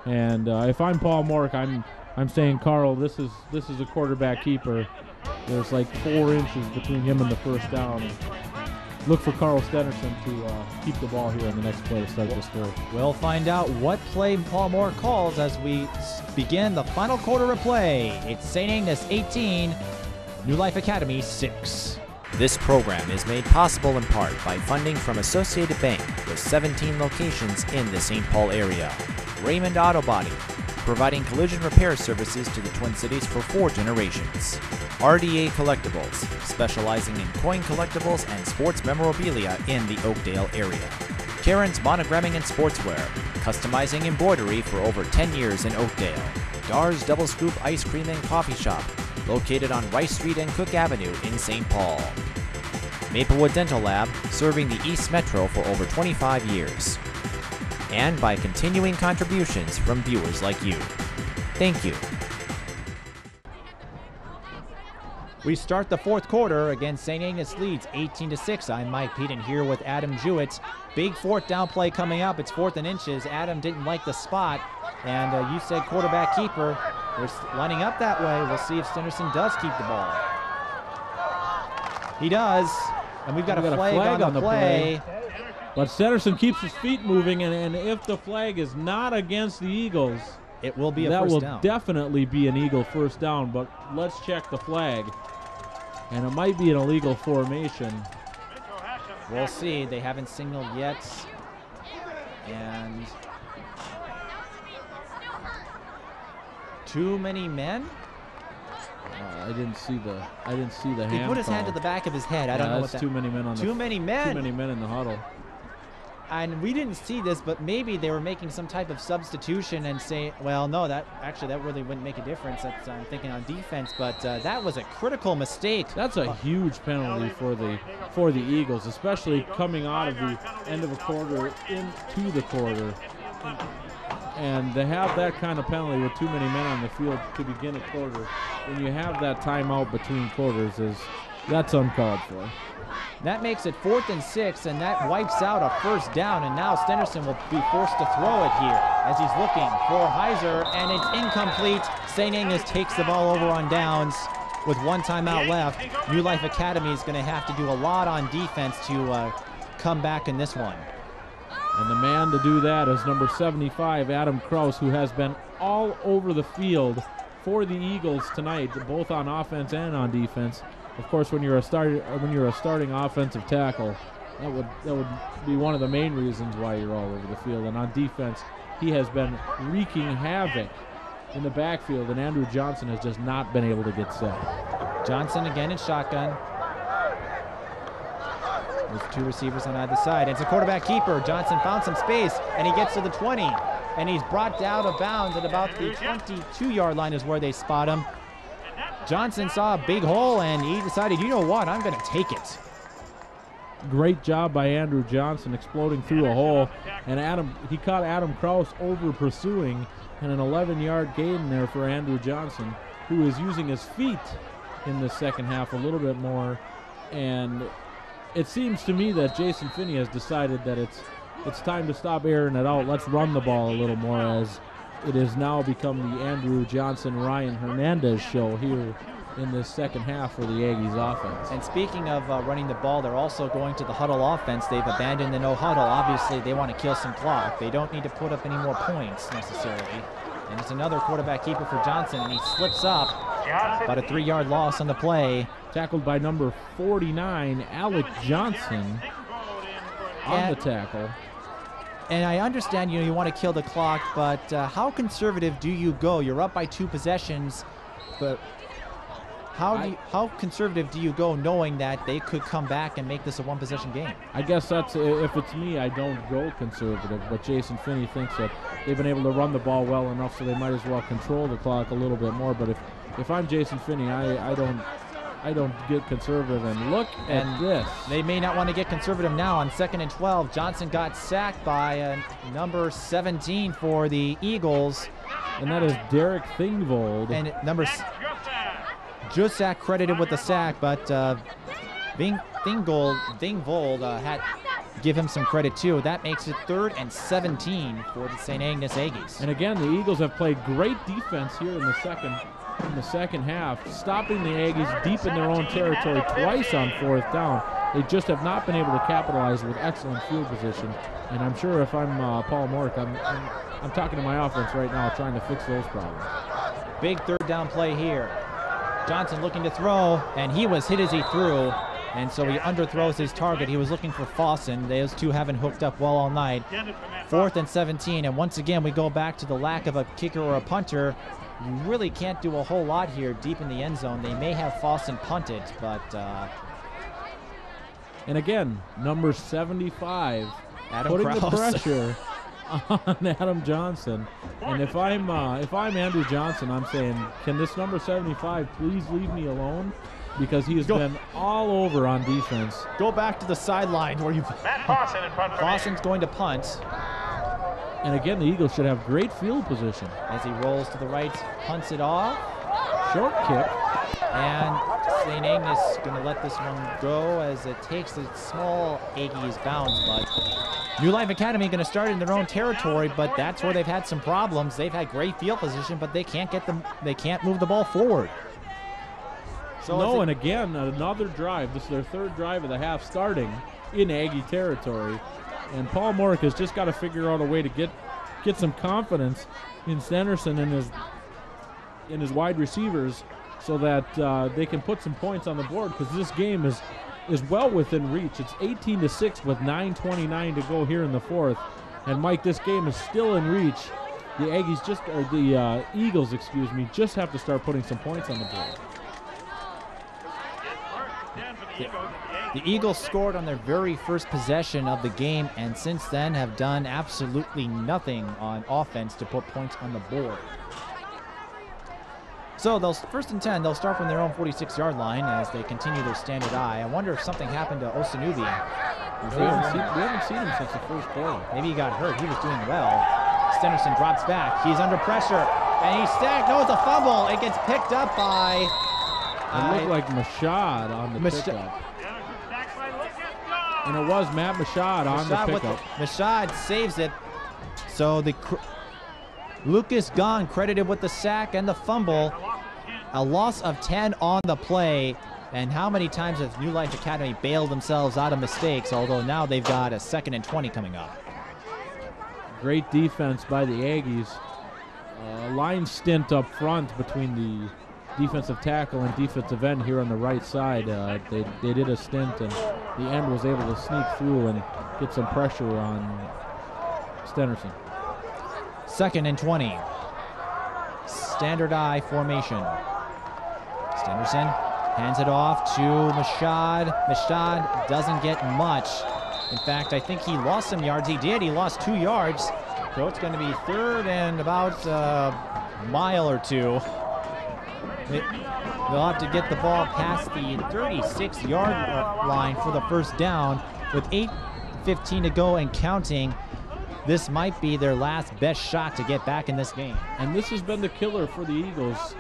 And if I'm Paul Mork, I'm saying, Carl, this is a quarterback keeper. There's like 4 inches between him and the 1st down. Look for Carl Stenderson to keep the ball here in the next play to start this score. We'll find out what play Paul Mork calls as we begin the final quarter of play. It's St. Agnes 18, New Life Academy 6. This program is made possible in part by funding from Associated Bank with 17 locations in the St. Paul area. Raymond Auto Body, providing collision repair services to the Twin Cities for 4 generations. RDA Collectibles, specializing in coin collectibles and sports memorabilia in the Oakdale area. Karen's Monogramming and Sportswear, customizing embroidery for over 10 years in Oakdale. Dar's Double Scoop Ice Cream and Coffee Shop, located on Rice Street and Cook Avenue in St. Paul. Maplewood Dental Lab, serving the East Metro for over 25 years. And by continuing contributions from viewers like you. Thank you. We start the fourth quarter. Again, St. Agnes leads 18-6. I'm Mike Peden here with Adam Jewett. Big fourth down play coming up. It's 4th and inches. Adam didn't like the spot, and you said quarterback keeper. They're lining up that way. We'll see if Stenderson does keep the ball. He does, and we've got a flag on the play. But Stenderson keeps his feet moving, and if the flag is not against the Eagles, it will be a first down. That will definitely be an Eagle first down, but let's check the flag. And it might be an illegal formation. We'll see. They haven't signaled yet. And too many men? I didn't see the hand. He put his hand to the back of his head. I don't know what that. Too many men on the. Too many men. Too many men in the huddle. And we didn't see this, but maybe they were making some type of substitution and say, well, no, that really wouldn't make a difference. That's, I'm thinking on defense, but that was a critical mistake. That's a huge penalty for the Eagles, especially coming out of the end of a quarter into the quarter. And to have that kind of penalty with too many men on the field to begin a quarter, when you have that timeout between quarters, that's uncalled for. That makes it 4th and 6, and that wipes out a first down, and now Stenderson will be forced to throw it here as he's looking for Heiser, and it's incomplete. St. Agnes takes the ball over on downs with 1 timeout left. New Life Academy is going to have to do a lot on defense to come back in this one. And the man to do that is number 75, Adam Krause, who has been all over the field for the Eagles tonight, both on offense and on defense. Of course, when you're a starting offensive tackle, that would be one of the main reasons why you're all over the field. And on defense, he has been wreaking havoc in the backfield, and Andrew Johnson has just not been able to get set. Johnson again in shotgun. There's 2 receivers on either side. It's a quarterback keeper. Johnson found some space, and he gets to the 20. And he's brought out of bounds at about the 22-yard line is where they spot him. Johnson saw a big hole, and he decided, you know what, I'm going to take it. Great job by Andrew Johnson exploding through a hole. And he caught Adam Krause over pursuing, and an 11-yard gain there for Andrew Johnson, who is using his feet in the second half a little bit more. And it seems to me that Jason Finney has decided that it's time to stop airing it out. Let's run the ball a little more, as it has now become the Andrew Johnson, Ryan Hernandez show here in this second half for the Aggies offense. And speaking of running the ball, they're also going to the huddle offense. They've abandoned the no huddle. Obviously, they want to kill some clock. They don't need to put up any more points necessarily. And it's another quarterback keeper for Johnson, and he slips up. About a 3-yard loss on the play. Tackled by number 49, Alec Johnson, on the tackle. And I understand, you want to kill the clock, but how conservative do you go? You're up by 2 possessions, but how conservative do you go knowing that they could come back and make this a 1-possession game? I guess that's, if it's me, I don't go conservative, but Jason Finney thinks that they've been able to run the ball well enough, so they might as well control the clock a little bit more. But if I'm Jason Finney, I don't get conservative. And look at this. They may not want to get conservative now on 2nd and 12. Johnson got sacked by number 17 for the Eagles. And that is Derek Thingvold. And number Jusak credited with the sack, but Thingvold had to give him some credit too. That makes it 3rd and 17 for the St. Agnes Aggies. And again, the Eagles have played great defense here in the second half, stopping the Aggies deep in their own territory twice on 4th down. They just have not been able to capitalize with excellent field position. And I'm sure if I'm Paul Mork, I'm talking to my offense right now, trying to fix those problems. Big 3rd down play here. Johnson looking to throw, and he was hit as he threw. and so he underthrows his target. He was looking for Fossen. Those two haven't hooked up well all night. 4th and 17, and once again we go back to the lack of a kicker or a punter. You really can't do a whole lot here deep in the end zone. They may have Fossen punted, but... and again, number 75 Adam Krause. The pressure on Adam Johnson. And if I'm Andrew Johnson, I'm saying, can this number 75 please leave me alone? Because he has been all over on defense. Go back to the sideline where you... Fossen's going to punt. And again, the Eagles should have great field position. As he rolls to the right, punts it off. Short kick. And St. Agnes is going to let this one go as it takes a small Aggies bounce. But New Life Academy going to start in their own territory, but that's where they've had some problems. They've had great field position, but they can't move the ball forward. So no, and again, another drive. This is their 3rd drive of the half starting in Aggie territory. And Paul Mork has just got to figure out a way to get some confidence in Stenderson and his wide receivers so that they can put some points on the board, because this game is well within reach. It's 18-6 with 9:29 to go here in the 4th. And Mike, this game is still in reach. The Eagles, just have to start putting some points on the board. The Eagles scored on their very first possession of the game, and since then have done absolutely nothing on offense to put points on the board. So they'll 1st and 10. They'll start from their own 46-yard line as they continue their standard eye. I wonder if something happened to Osanubi. We haven't seen him since the first quarter. Maybe he got hurt. He was doing well. Stenderson drops back. He's under pressure, and he's stacked. No, it's a fumble. It gets picked up by... It looked like Mashad on the pickup. And it was Matt Mashad on the pickup. Mashad saves it. So Lucas Gahn credited with the sack and the fumble. A loss of 10 on the play. And how many times has New Life Academy bailed themselves out of mistakes, although now they've got a 2nd and 20 coming up. Great defense by the Aggies. Line stint up front between the defensive tackle and defensive end here on the right side. They did a stint, and the end was able to sneak through and get some pressure on Stenderson. 2nd and 20. Standard eye formation. Stenderson hands it off to Mashad. Mashad doesn't get much. In fact, I think he lost some yards. He did. He lost 2 yards. So it's going to be 3rd and about a mile or 2. They'll have to get the ball past the 36-yard line for the first down. With 8:15 to go and counting, this might be their last best shot to get back in this game. And this has been the killer for the Eagles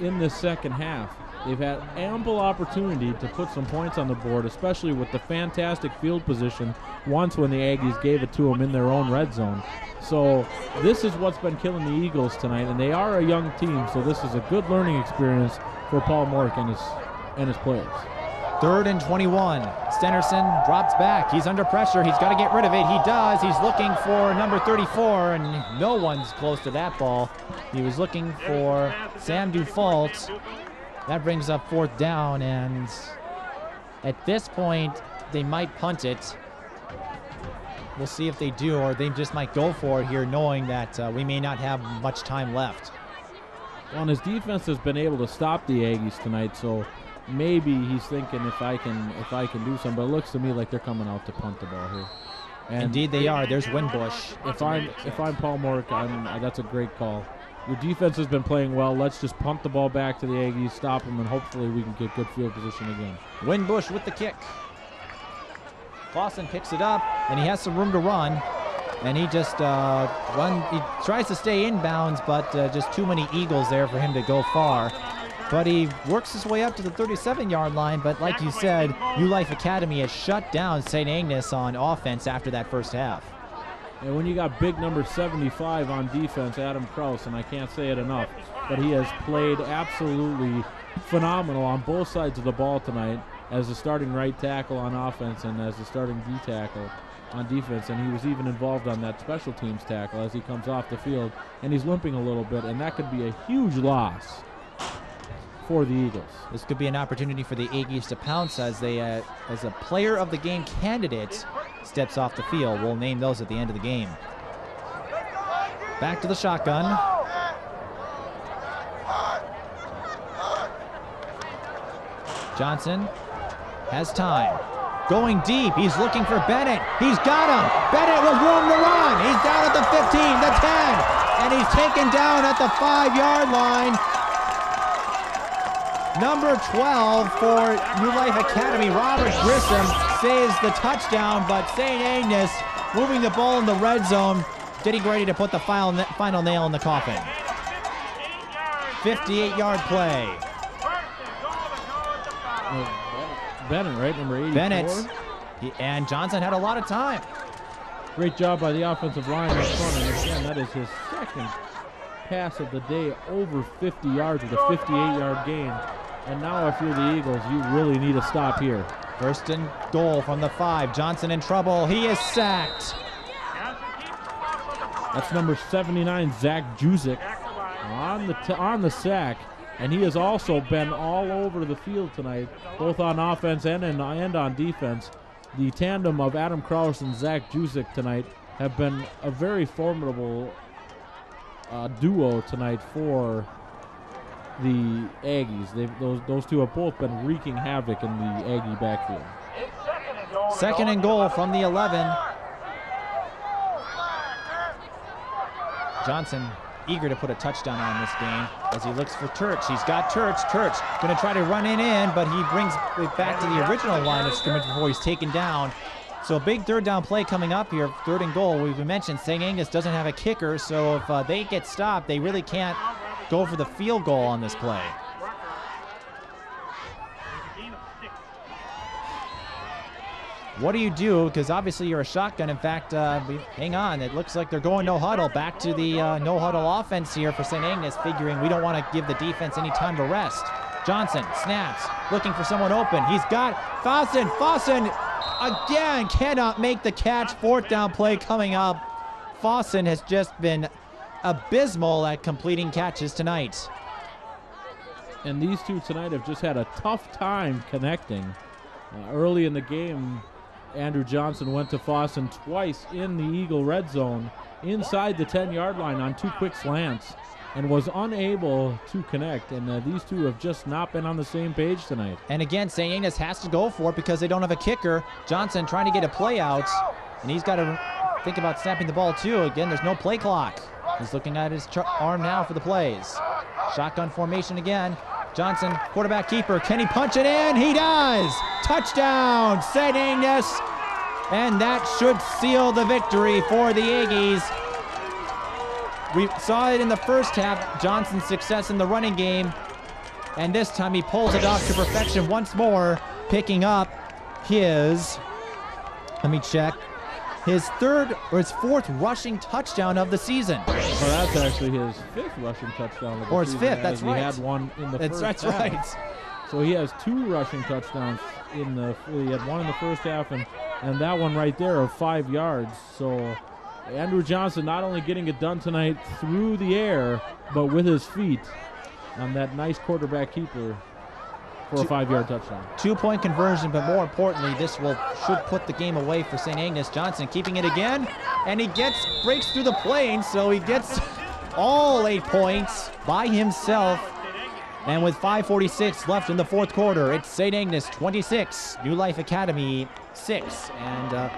in the second half. They've had ample opportunity to put some points on the board, especially with the fantastic field position once when the Aggies gave it to them in their own red zone. So this is what's been killing the Eagles tonight, and they are a young team, so this is a good learning experience for Paul Mork and his players. 3rd and 21. Stenderson drops back. He's under pressure. He's got to get rid of it. He does. He's looking for number 34, and no one's close to that ball. He was looking for Sam Dufault. That brings up 4th down, and at this point, they might punt it. We'll see if they do, or they just might go for it here, knowing that we may not have much time left. Well, and his defense has been able to stop the Aggies tonight, so maybe he's thinking if I can do something. But it looks to me like they're coming out to punt the ball here. And indeed, they are. There's Winbush. If I'm Paul Mork, that's a great call. Your defense has been playing well. Let's just punt the ball back to the Aggies, stop them, and hopefully we can get good field position again. Winbush with the kick. Clausen picks it up, and he has some room to run. And he just he tries to stay inbounds, but just too many Eagles there for him to go far. But he works his way up to the 37-yard line. But like you said, New Life Academy has shut down St. Agnes on offense after that first half. And when you got big number 75 on defense, Adam Krause, and I can't say it enough, but he has played absolutely phenomenal on both sides of the ball tonight as the starting right tackle on offense and as the starting D tackle on defense. And he was even involved on that special teams tackle as he comes off the field, and he's limping a little bit, and that could be a huge loss for the Eagles. This could be an opportunity for the Aggies to pounce as they, as a player of the game candidate steps off the field. We'll name those at the end of the game. Back to the shotgun. Johnson has time. Going deep. He's looking for Bennett. He's got him. Bennett with room to run. He's down at the 15, the 10, and he's taken down at the 5-yard line. Number 12 for New Life Academy, Robert Grissom, saves the touchdown, but St. Agnes moving the ball in the red zone, getting ready to put the final nail in the coffin. 58-yard play. Bennett, right? Number 84. Bennett. And Johnson had a lot of time. Great job by the offensive line up front. And again, that is his second pass of the day over 50 yards with a 58-yard gain. And now if you're the Eagles, you really need a stop here. First and goal from the 5. Johnson in trouble. He is sacked. That's number 79, Zach Juzik, on the sack. And he has also been all over the field tonight, both on offense and on defense. The tandem of Adam Krause and Zach Juzik tonight have been a very formidable duo tonight for the Aggies. Those two have both been wreaking havoc in the Aggie backfield. Second and goal from the 11. Johnson eager to put a touchdown on this game as he looks for Turch. He's got Turch. Turch going to try to run it in, but he brings it back to the original line of scrimmage before he's taken down. So a big third down play coming up here, third and goal. We've mentioned St. Agnes doesn't have a kicker, so if they get stopped, they really can't go for the field goal on this play. What do you do? Because obviously you're a shotgun. In fact, hang on. It looks like they're going no huddle. Back to the no huddle offense here for St. Agnes, figuring we don't want to give the defense any time to rest. Johnson snaps, looking for someone open. He's got Fossen. Fossen again cannot make the catch. Fourth down play coming up. Fossen has just been abysmal at completing catches tonight. And these two tonight have just had a tough time connecting. Early in the game, Andrew Johnson went to Fossen twice in the Eagle red zone inside the 10-yard line on 2 quick slants and was unable to connect. And these two have just not been on the same page tonight. And again, St. Agnes has to go for it because they don't have a kicker. Johnson trying to get a play out, and he's got to think about snapping the ball too. Again, there's no play clock. He's looking at his arm now for the plays. Shotgun formation again. Johnson, quarterback keeper. Can he punch it in? He does! Touchdown, St. Agnes! And that should seal the victory for the Aggies. We saw it in the first half, Johnson's success in the running game. And this time he pulls it off to perfection once more, picking up his, let me check, his fourth rushing touchdown of the season. Well, that's actually his 5th rushing touchdown of the or his season, 5th, that's right. He had one in the first That's half. right. So he has 2 rushing touchdowns he had one in the first half and that one right there of 5 yards. So Andrew Johnson not only getting it done tonight through the air, but with his feet on that nice quarterback keeper for a 5-yard touchdown. 2-point conversion, but more importantly, this should put the game away for St. Agnes. Johnson keeping it again, and he breaks through the plane, so he gets all 8 points by himself. And with 5:46 left in the fourth quarter, it's St. Agnes 26, New Life Academy 6. And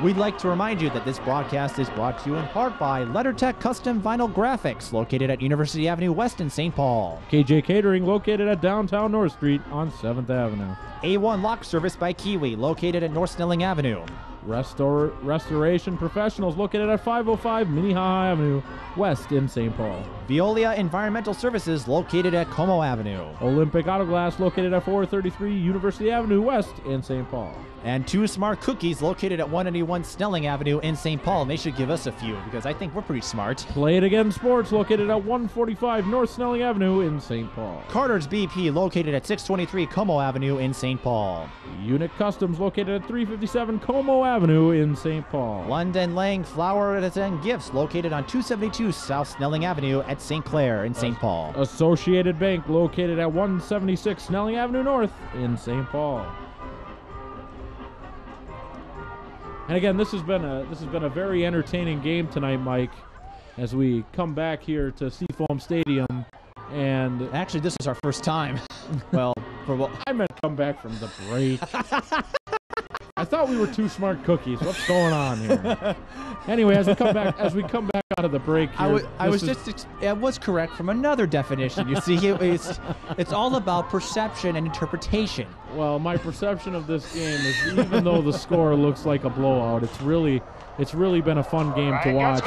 we'd like to remind you that this broadcast is brought to you in part by LetterTech Custom Vinyl Graphics, located at University Avenue West in St. Paul. KJ Catering, located at downtown North Street on 7th Avenue. A1 Lock Service by Kiwi, located at North Snelling Avenue. Restoration Professionals, located at 505 Minnehaha Avenue West in St. Paul. Veolia Environmental Services, located at Como Avenue. Olympic Auto Glass, located at 433 University Avenue West in St. Paul. And 2 Smart Cookies, located at 181 Snelling Avenue in St. Paul. And they should give us a few because I think we're pretty smart. Play It Again Sports, located at 145 North Snelling Avenue in St. Paul. Carter's BP, located at 623 Como Avenue in St. Paul. Unit Customs, located at 357 Como Avenue in St. Paul. London Lang Flowers and Gifts, located on 272 South Snelling Avenue at St. Clair in St. Paul. Associated Bank, located at 176 Snelling Avenue North in St. Paul. And again, this has been a very entertaining game tonight, Mike, as we come back here to Seafoam Stadium. And actually, this is our first time. Well, I meant come back from the break. I thought we were two smart cookies. What's going on here? Anyway, as we come back out of the break here, I was correct from another definition. You see, it's all about perception and interpretation. Well, my perception of this game is, even though the score looks like a blowout, it's really been a fun game to watch.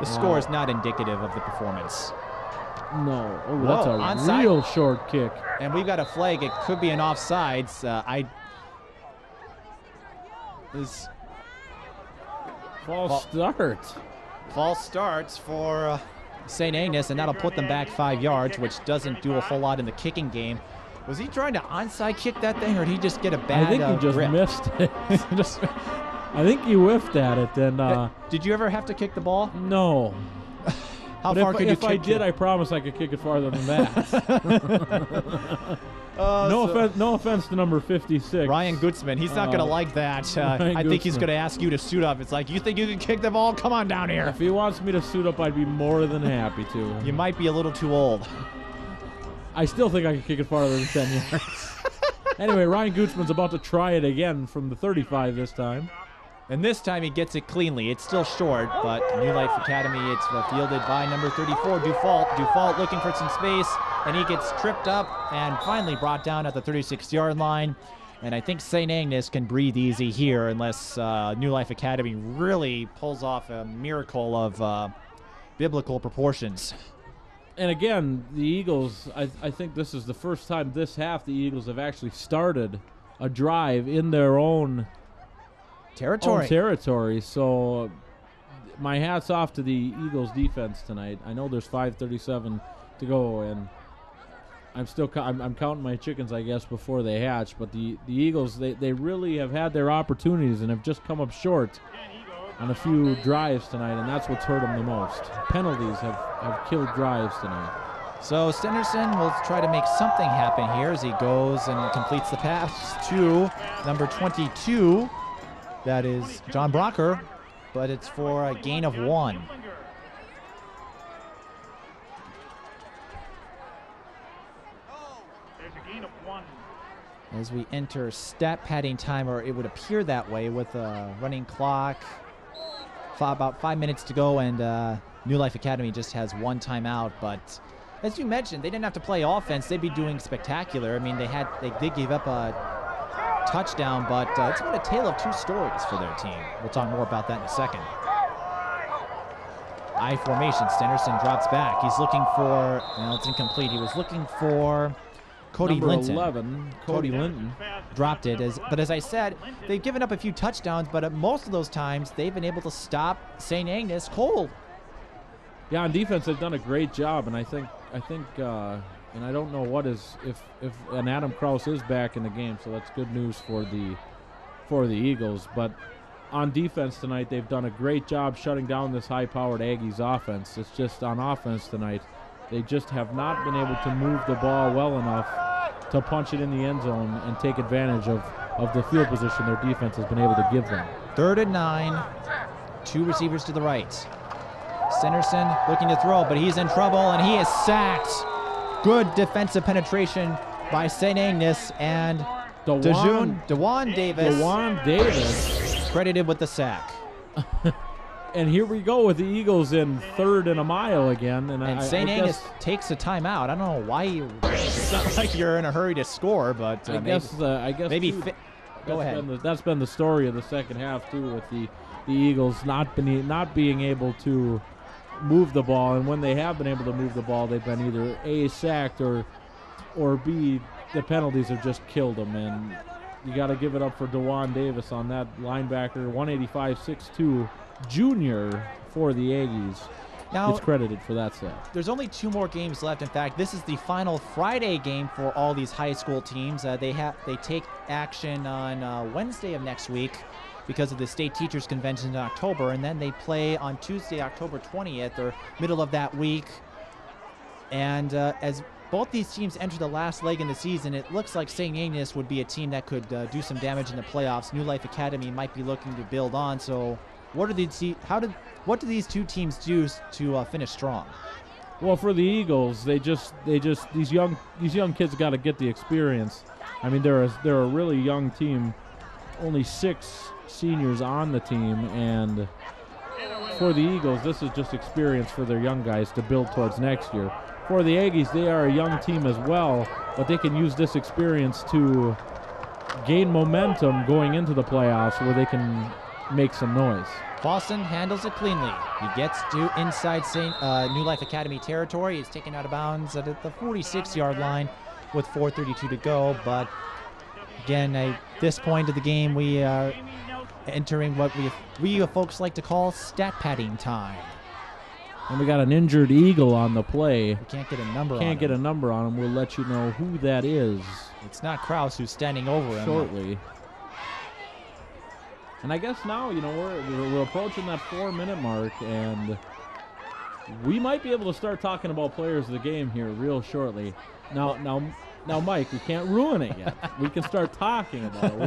The score is not indicative of the performance. No. Oh, that's a onside. Real short kick. And we've got a flag. It could be an offsides. False starts for St. Agnes, and that'll put them back 5 yards, which doesn't do a whole lot in the kicking game. Was he trying to onside kick that thing, or did he just get a bad I think he just grip? Missed it. I think he whiffed at it. And did you ever have to kick the ball? No. How far could you kick it? If I did, I promise I could kick it farther than that. No offense to number 56. Ryan Gutzman, he's not going to like that. I think he's going to ask you to suit up. It's like, you think you can kick the ball? Come on down here. If he wants me to suit up, I'd be more than happy to. You might be a little too old. I still think I can kick it farther than 10 yards. Anyway, Ryan Gutzman's about to try it again from the 35 this time. And this time he gets it cleanly. It's still short, but New Life Academy, it's fielded by number 34, Dufault. Dufault looking for some space, and he gets tripped up and finally brought down at the 36-yard line. And I think St. Agnes can breathe easy here unless New Life Academy really pulls off a miracle of biblical proportions. And again, the Eagles, I think this is the first time this half the Eagles have actually started a drive in their own territory. So my hat's off to the Eagles defense tonight. I know there's 5:37 to go, and I'm counting my chickens, I guess, before they hatch. But the Eagles, they really have had their opportunities and have just come up short on a few drives tonight, and that's what's hurt them the most. Penalties have killed drives tonight. So Stenderson will try to make something happen here as he goes and completes the pass to number 22. That is John Brocker, but it's for a gain of 1. There's a gain of 1. As we enter stat padding time, or it would appear that way with a running clock. About 5 minutes to go, and New Life Academy just has 1 timeout. But as you mentioned, they didn't have to play offense. They'd be doing spectacular. I mean, they did give up a touchdown, but it's been a tale of 2 stories for their team. We'll talk more about that in a second. I formation. Stenderson drops back. He's looking for, it's incomplete. He was looking for Cody Number Linton. 11, Cody Linton. Dropped it. But as I said, they've given up a few touchdowns, but at most of those times, they've been able to stop St. Agnes cold. Yeah, on defense, they've done a great job, and I think, and I don't know what is if an Adam Krause is back in the game, so that's good news for the Eagles. But on defense tonight, they've done a great job shutting down this high-powered Aggies offense. It's just on offense tonight, they just have not been able to move the ball well enough to punch it in the end zone and take advantage of the field position their defense has been able to give them. 3rd and 9, 2 receivers to the right. Stenderson looking to throw, but he's in trouble, and he is sacked. Good defensive penetration by St. Agnes, and DeJuan Davis credited with the sack. And here we go with the Eagles in 3rd and a mile again. And St. Agnes takes a timeout. I don't know why it's not like you're in a hurry to score, but I guess maybe go ahead. That's been the story of the second half too, with the Eagles not being able to move the ball, and when they have been able to move the ball, they've been either A, sacked, or B, the penalties have just killed them. And you got to give it up for DeJuan Davis on that linebacker, 185-6'2", junior for the Aggies. Now, it's credited for that sack. There's only 2 more games left. In fact, this is the final Friday game for all these high school teams. They take action on Wednesday of next week because of the State Teachers Convention in October, and then they play on Tuesday, October 20th, or middle of that week. And as both these teams enter the last leg in the season, it looks like St. Agnes would be a team that could do some damage in the playoffs. New Life Academy might be looking to build on. So, what do these two teams do to finish strong? Well, for the Eagles, these young kids got to get the experience. I mean, they're a really young team, only 6 seniors on the team, and for the Eagles, this is just experience for their young guys to build towards next year. For the Aggies, they are a young team as well, but they can use this experience to gain momentum going into the playoffs where they can make some noise. Boston handles it cleanly. He gets to inside New Life Academy territory. He's taken out of bounds at the 46-yard line with 4:32 to go. But again, at this point of the game, we are entering what we folks like to call stat padding time. And we got an injured Eagle on the play. We can't get a number on him. Can't get a number on him. We'll let you know who that is. It's not Krause who's standing over him. Shortly. And I guess now, we're approaching that 4-minute mark, and we might be able to start talking about players of the game here real shortly. Now, Mike, we can't ruin it yet. We can start talking about it.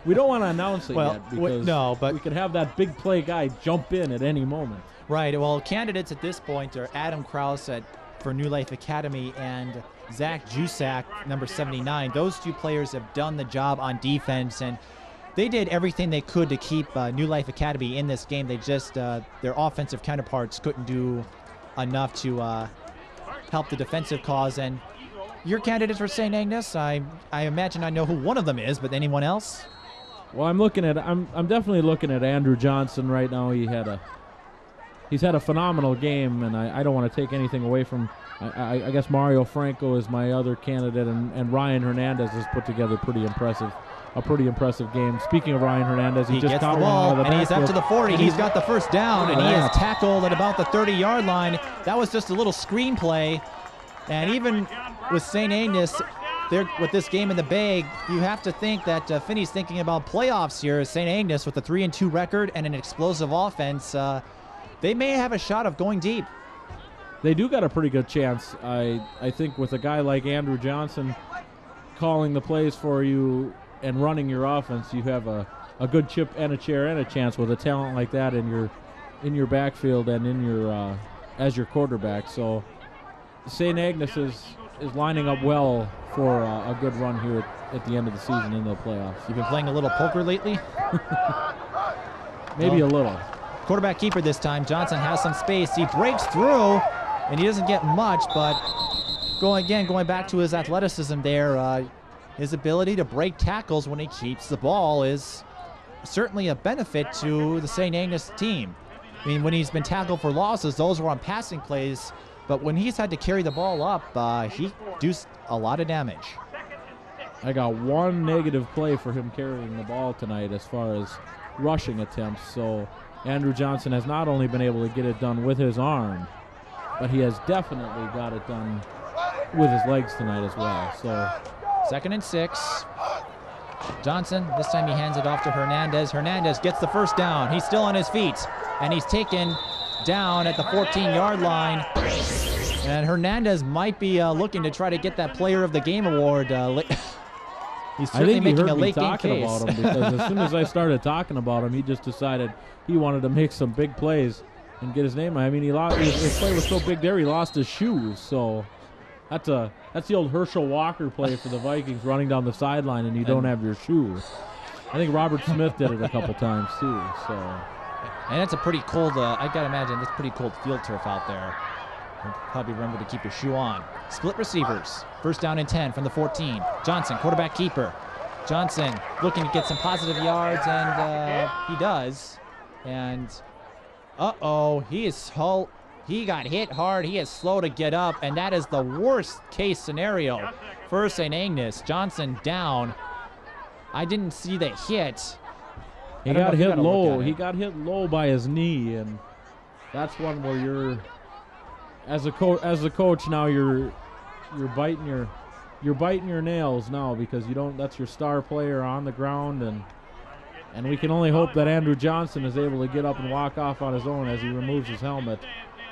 We don't want to announce it yet because we could have that big play guy jump in at any moment. Right. Well, candidates at this point are Adam Krause for New Life Academy and Zach Jusak, number 79. Those two players have done the job on defense, and they did everything they could to keep New Life Academy in this game. They just, their offensive counterparts couldn't do enough to help the defensive cause. And your candidates for St. Agnes, I imagine I know who one of them is, but anyone else? Well, I'm definitely looking at Andrew Johnson right now. He's had a phenomenal game, and I don't want to take anything away from. I guess Mario Franco is my other candidate, and Ryan Hernandez has put together a pretty impressive game. Speaking of Ryan Hernandez, he just gets caught the ball, one out of the and he's up to the 40. He's got the first down, and he is tackled at about the 30-yard line. That was just a little screen play, and even with St. Agnes, with this game in the bag, you have to think that Finney's thinking about playoffs here. St. Agnes with a 3-2 record and an explosive offense. They may have a shot of going deep. They do got a pretty good chance. I think with a guy like Andrew Johnson calling the plays for you and running your offense, you have a good chip and a chair and a chance with a talent like that in your backfield and in your as your quarterback. So St. Agnes is lining up well for a good run here at the end of the season in the playoffs. You've been playing a little poker lately? Maybe a little. Quarterback keeper this time. Johnson has some space. He breaks through, and he doesn't get much, but going back to his athleticism there, his ability to break tackles when he keeps the ball is certainly a benefit to the St. Agnes team. I mean, when he's been tackled for losses, those were on passing plays, but when he's had to carry the ball up, he does a lot of damage. I got one negative play for him carrying the ball tonight as far as rushing attempts, so Andrew Johnson has not only been able to get it done with his arm, but he has definitely got it done with his legs tonight as well. So 2nd and 6. Johnson, this time he hands it off to Hernandez. Hernandez gets the first down. He's still on his feet, and he's taken down at the 14-yard line. And Hernandez might be looking to try to get that Player of the Game award. He's certainly making a late game case. About him because as soon as I started talking about him, he just decided he wanted to make some big plays and get his name. I mean, his play was so big there, he lost his shoes. So that's the old Herschel Walker play for the Vikings, running down the sideline and you don't have your shoe. I think Robert Smith did it a couple times too. So, and it's a pretty cold. I gotta imagine it's pretty cold field turf out there. You'll probably remember to keep your shoe on. Split receivers. 1st down and 10 from the 14. Johnson, quarterback keeper. Johnson looking to get some positive yards, and he does. And he got hit hard. He is slow to get up, and that is the worst case scenario for St. Agnes. Johnson down. I didn't see the hit. He got hit low. He got hit low by his knee, and that's one where you're, as a coach now, you're biting your nails now because you don't. That's your star player on the ground, And we can only hope that Andrew Johnson is able to get up and walk off on his own as he removes his helmet.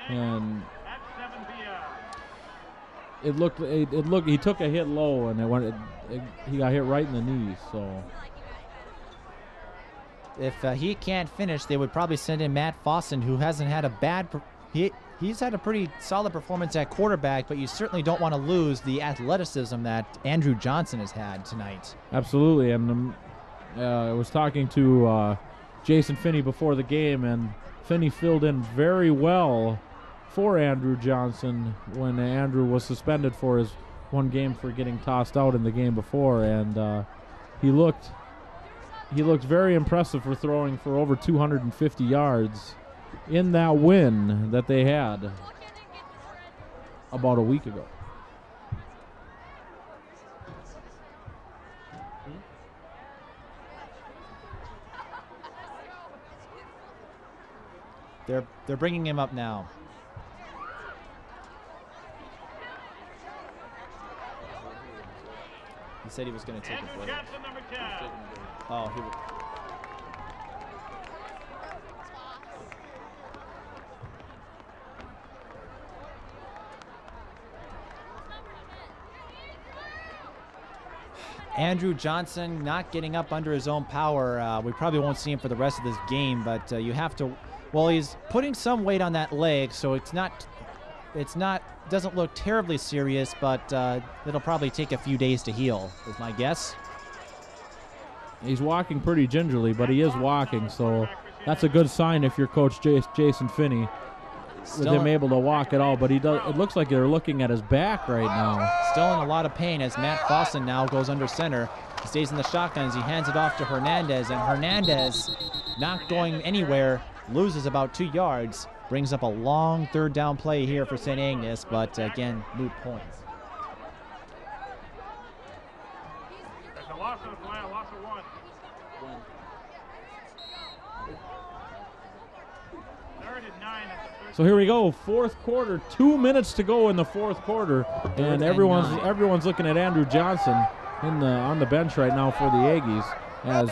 And he took a hit low, and he got hit right in the knee. So if he can't finish, they would probably send in Matt Fossen, who hasn't had a bad. He's had a pretty solid performance at quarterback, but you certainly don't want to lose the athleticism that Andrew Johnson has had tonight. Absolutely, and I was talking to Jason Finney before the game, and Finney filled in very well for Andrew Johnson when Andrew was suspended for his one game for getting tossed out in the game before, and he looked very impressive for throwing for over 250 yards in that win that they had about a week ago. They're bringing him up now. He said he was going to take a break. Oh, he. Andrew Johnson not getting up under his own power. We probably won't see him for the rest of this game, but you have to. Well, he's putting some weight on that leg, so doesn't look terribly serious, but it'll probably take a few days to heal, is my guess. He's walking pretty gingerly, but he is walking, so that's a good sign if you're Coach Jason Finney, with him able to walk at all. But it looks like they're looking at his back right now. Still in a lot of pain as Matt Fossen now goes under center. He stays in the shotgun as he hands it off to Hernandez, and Hernandez, not going anywhere, loses about 2 yards. Brings up a long third down play here for St. Agnes, but again, moot points. There's a loss of one. Third and 9 at the first. So here we go, fourth quarter, 2 minutes to go in the fourth quarter, and everyone's looking at Andrew Johnson on the bench right now for the Aggies as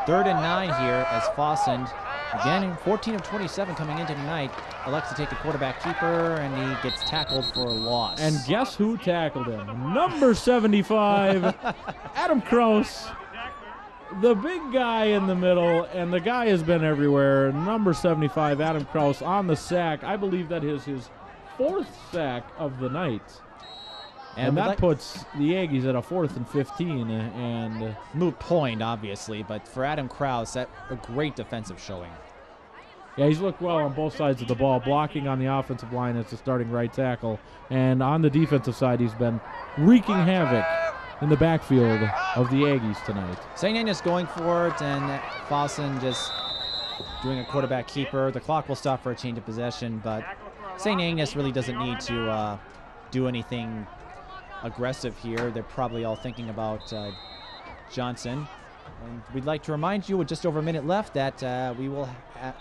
3rd and 9 here as Fossen, again, 14 of 27 coming into tonight, elects to take a quarterback keeper, and he gets tackled for a loss. And guess who tackled him? Number 75, Adam Krause, the big guy in the middle, and the guy has been everywhere. Number 75, Adam Krause, on the sack. I believe that is his 4th sack of the night. And that puts the Aggies at a 4th and 15, and moot point, obviously, but for Adam Krause, that's a great defensive showing. Yeah, he's looked well on both sides of the ball, blocking on the offensive line as the starting right tackle, and on the defensive side, he's been wreaking havoc in the backfield of the Aggies tonight. St. Agnes going for it, and Fossen just doing a quarterback keeper. The clock will stop for a change of possession, but St. Agnes really doesn't need to do anything aggressive here. They're probably all thinking about Johnson. And we'd like to remind you with just over a minute left that we will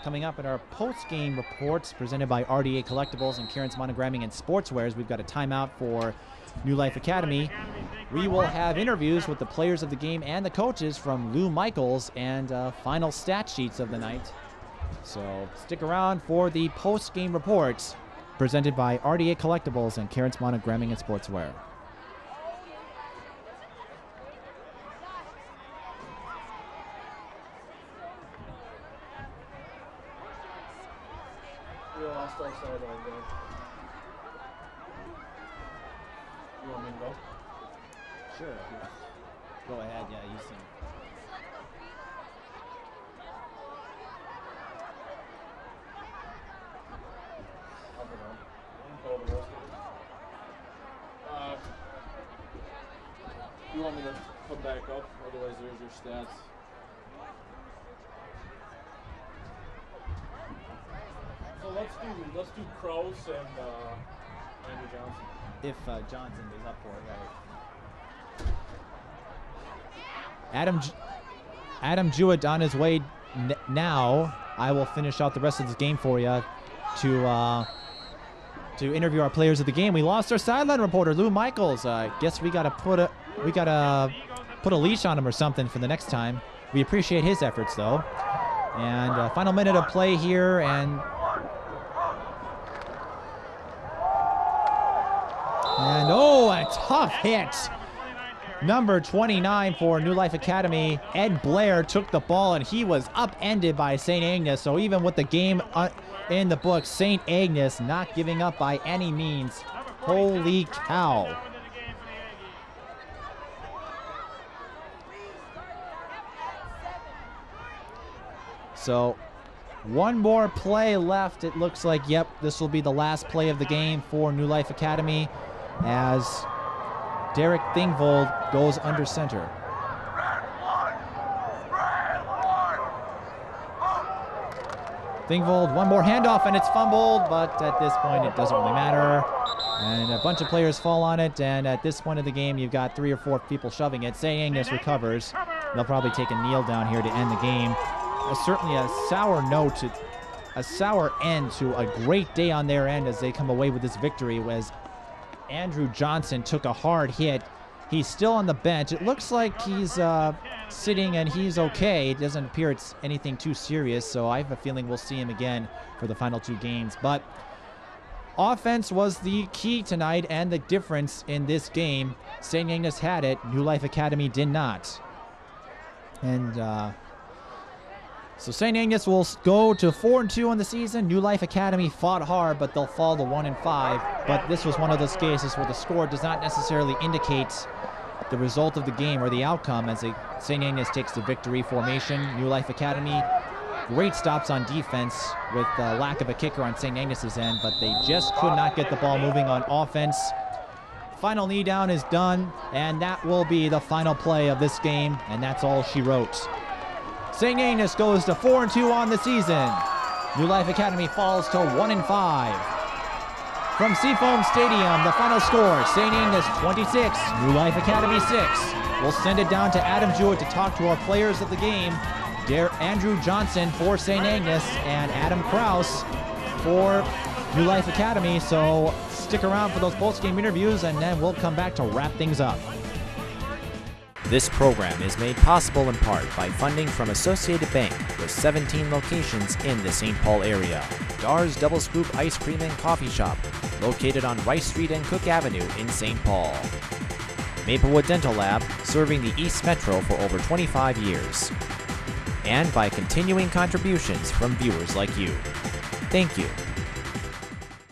coming up in our post-game reports presented by RDA Collectibles and Karen's Monogramming and Sportswears. We've got a timeout for New Life Academy. We will have interviews with the players of the game and the coaches from Lou Michaels and final stat sheets of the night. So stick around for the post-game reports presented by RDA Collectibles and Karen's Monogramming and Sportswear. You want me to go? Sure. Go ahead, yeah, you sing. You want me to come back up? Otherwise, there's your stats. So let's do Krause and Andrew Johnson. If Johnson is up for it, right? Adam Jewett on his way now. I will finish out the rest of this game for you to interview our players of the game. We lost our sideline reporter, Lou Michaels. Guess we gotta put a leash on him or something for the next time. We appreciate his efforts, though. And final minute of play here, and oh, a tough hit. Number 29 for New Life Academy, Ed Blair, took the ball, and he was upended by St. Agnes. So even with the game in the books, St. Agnes not giving up by any means. Holy cow. So one more play left. It looks like, yep, this will be the last play of the game for New Life Academy as Derek Thingvold goes under center. Thingvold, one more handoff, and it's fumbled, but at this point it doesn't really matter. And a bunch of players fall on it, and at this point of the game you've got 3 or 4 people shoving it. St. Agnes recovers. They'll probably take a kneel down here to end the game. Certainly a sour note, a sour end to a great day on their end as they come away with this victory, as Andrew Johnson took a hard hit. He's still on the bench. It looks like he's sitting and he's okay. It doesn't appear it's anything too serious, so I have a feeling we'll see him again for the final 2 games. But offense was the key tonight and the difference in this game. St. Agnes had it. New Life Academy did not. And so St. Agnes will go to 4-2 on the season. New Life Academy fought hard, but they'll fall to 1-5. But this was one of those cases where the score does not necessarily indicate the result of the game or the outcome, as St. Agnes takes the victory formation. New Life Academy, great stops on defense with lack of a kicker on St. Agnes's end, but they just could not get the ball moving on offense. Final knee down is done, and that will be the final play of this game, and that's all she wrote. St. Agnes goes to 4-2 on the season. New Life Academy falls to 1-5. From Seafoam Stadium, the final score, St. Agnes 26, New Life Academy 6. We'll send it down to Adam Jewett to talk to our players of the game. Andrew Johnson for St. Agnes and Adam Krause for New Life Academy. So stick around for those post-game interviews, and then we'll come back to wrap things up. This program is made possible in part by funding from Associated Bank with 17 locations in the St. Paul area. Dar's Double Scoop Ice Cream and Coffee Shop, located on Rice Street and Cook Avenue in St. Paul. Maplewood Dental Lab, serving the East Metro for over 25 years. And by continuing contributions from viewers like you. Thank you.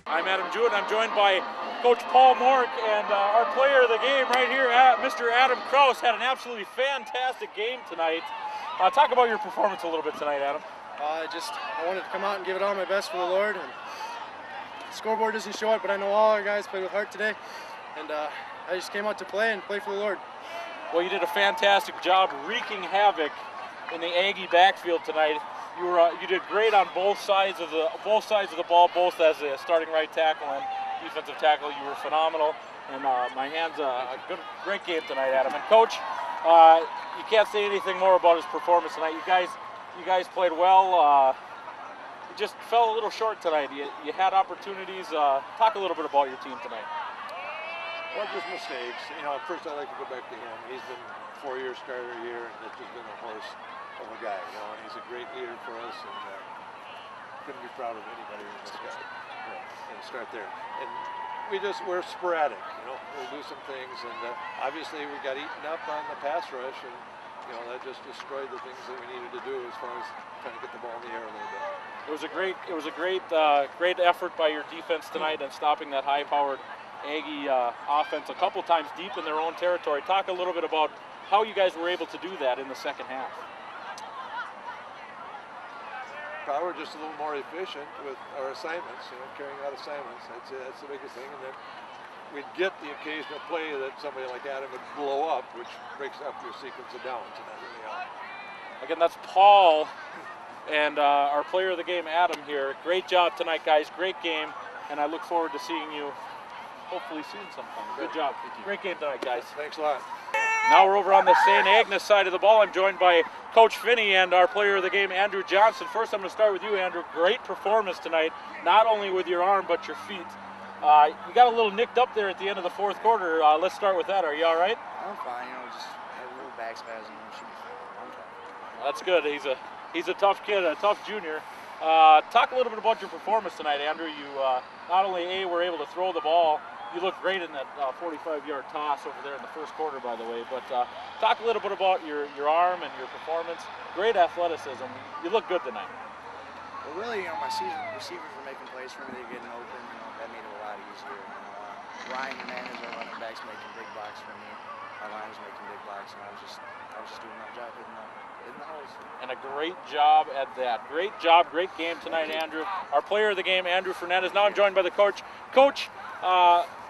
I'm Adam Jewett. I'm joined by Coach Paul Mork, and our player of the game right here, Mr. Adam Krause, had an absolutely fantastic game tonight. Talk about your performance a little bit tonight, Adam. I wanted to come out and give it all my best for the Lord. And the scoreboard doesn't show it, but I know all our guys played with heart today. And I just came out to play and play for the Lord. Well, you did a fantastic job wreaking havoc in the Aggie backfield tonight. You did great on both sides of the ball, both as a starting right tackle and defensive tackle. You were phenomenal, and my hand's a great game tonight, Adam. And Coach, you can't say anything more about his performance tonight. You guys played well. You just fell a little short tonight. You had opportunities. Talk a little bit about your team tonight. Well, just mistakes. You know, first I'd like to go back to him. He's been 4-year starter here, and it's just been a horse of a guy. You know, and he's a great leader for us, and couldn't be proud of anybody in this guy. And start there. And we're sporadic. You know, we'll do some things, and obviously we got eaten up on the pass rush, and you know that just destroyed the things that we needed to do as far as trying to get the ball in the air a little bit. It was a great effort by your defense tonight and stopping that high-powered Aggie offense a couple times deep in their own territory. Talk a little bit about how you guys were able to do that in the second half. Probably we're just a little more efficient with our assignments, you know, carrying out assignments. That's the biggest thing. And then we'd get the occasional play that somebody like Adam would blow up, which breaks up your sequence of downs, and that really helped. Again, that's Paul and our player of the game, Adam, here. Great job tonight, guys. Great game, and I look forward to seeing you hopefully soon sometime. Good job. Great game tonight, guys. Thanks a lot. Now we're over on the St. Agnes side of the ball. I'm joined by Coach Finney and our player of the game, Andrew Johnson. First, I'm going to start with you, Andrew. Great performance tonight, not only with your arm, but your feet. You got a little nicked up there at the end of the fourth quarter. Let's start with that. Are you all right? I'm fine. You know, just had a little back spasm. I'm fine. That's good. He's a tough kid, a tough junior. Talk a little bit about your performance tonight, Andrew. You not only were able to throw the ball, you looked great in that 45-yard toss over there in the first quarter, by the way. But talk a little bit about your arm and your performance. Great athleticism. You look good tonight. Well, really, my receivers were making plays for me. They're getting open. That made it a lot easier. Ryan Hernandez, our running backs, making big blocks for me. Our line was making big blocks, and I was just doing my job hitting the holes. And a great job at that. Great job, great game tonight, Andrew. Our player of the game, Andrew Fernandez. Now I'm joined by the coach. Coach,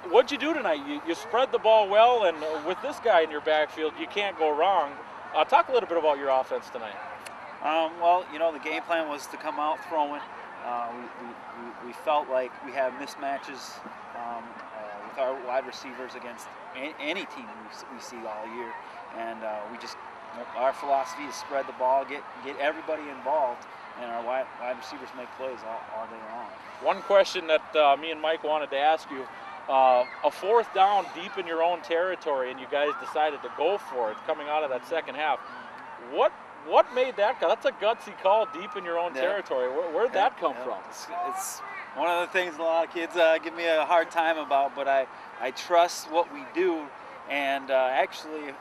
what'd you do tonight? You spread the ball well, and with this guy in your backfield, you can't go wrong. Talk a little bit about your offense tonight. Well, the game plan was to come out throwing. We felt like we had mismatches with our wide receivers against any team we see all year, and our philosophy is spread the ball, get everybody involved, and our wide receivers make plays all day long. One question that me and Mike wanted to ask you, a fourth down deep in your own territory, and you guys decided to go for it coming out of that second half. What made that call? That's a gutsy call deep in your own territory. Where'd that come from? It's one of the things a lot of kids give me a hard time about, but I trust what we do, and actually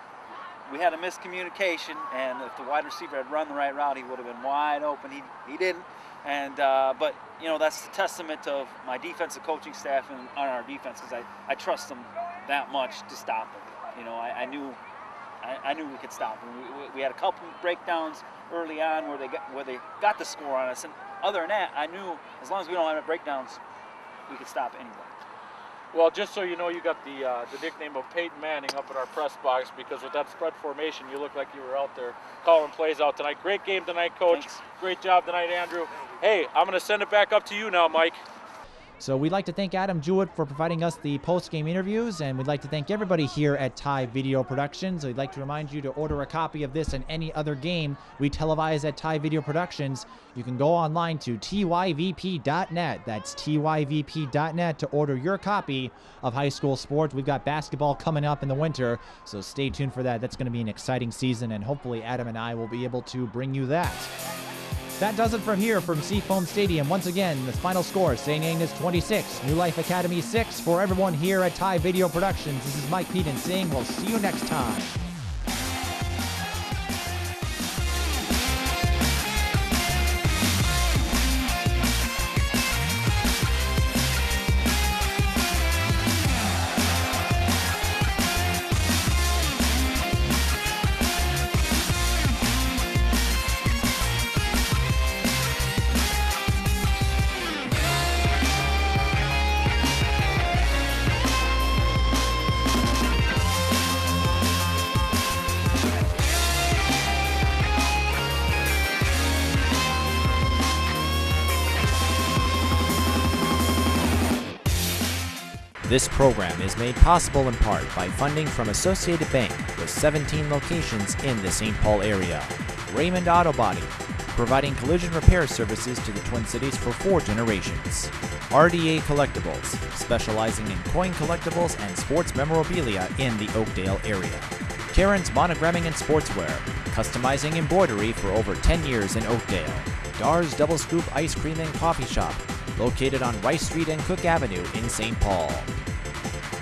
we had a miscommunication, and if the wide receiver had run the right route, he would have been wide open. He didn't, and but that's the testament of my defensive coaching staff and on our defense, because I trust them that much to stop him. I knew we could stop them. We had a couple breakdowns early on where they got the score on us, and other than that, I knew as long as we don't have breakdowns, we could stop anybody. Well, just so you know, you got the nickname of Peyton Manning up at our press box, because with that spread formation, you look like you were out there calling plays out tonight. Great game tonight, Coach. Thanks. Great job tonight, Andrew. Hey, I'm going to send it back up to you now, Mike. So we'd like to thank Adam Jewett for providing us the post-game interviews, and we'd like to thank everybody here at Ty Video Productions. We'd like to remind you to order a copy of this and any other game we televise at Ty Video Productions. You can go online to tyvp.net. That's tyvp.net to order your copy of high school sports. We've got basketball coming up in the winter, so stay tuned for that. That's going to be an exciting season, and hopefully Adam and I will be able to bring you that. That does it from here from Seafoam Stadium. Once again, the final score, St. Agnes 26, New Life Academy 6. For everyone here at Ty Video Productions, this is Mike Peden saying we'll see you next time. This program is made possible in part by funding from Associated Bank with 17 locations in the St. Paul area. Raymond Auto Body, providing collision repair services to the Twin Cities for 4 generations. RDA Collectibles, specializing in coin collectibles and sports memorabilia in the Oakdale area. Karen's Monogramming and Sportswear, customizing embroidery for over 10 years in Oakdale. Dar's Double Scoop Ice Cream and Coffee Shop, located on Rice Street and Cook Avenue in St. Paul.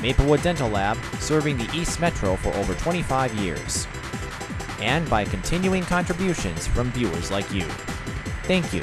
Maplewood Dental Lab, serving the East Metro for over 25 years. And by continuing contributions from viewers like you. Thank you.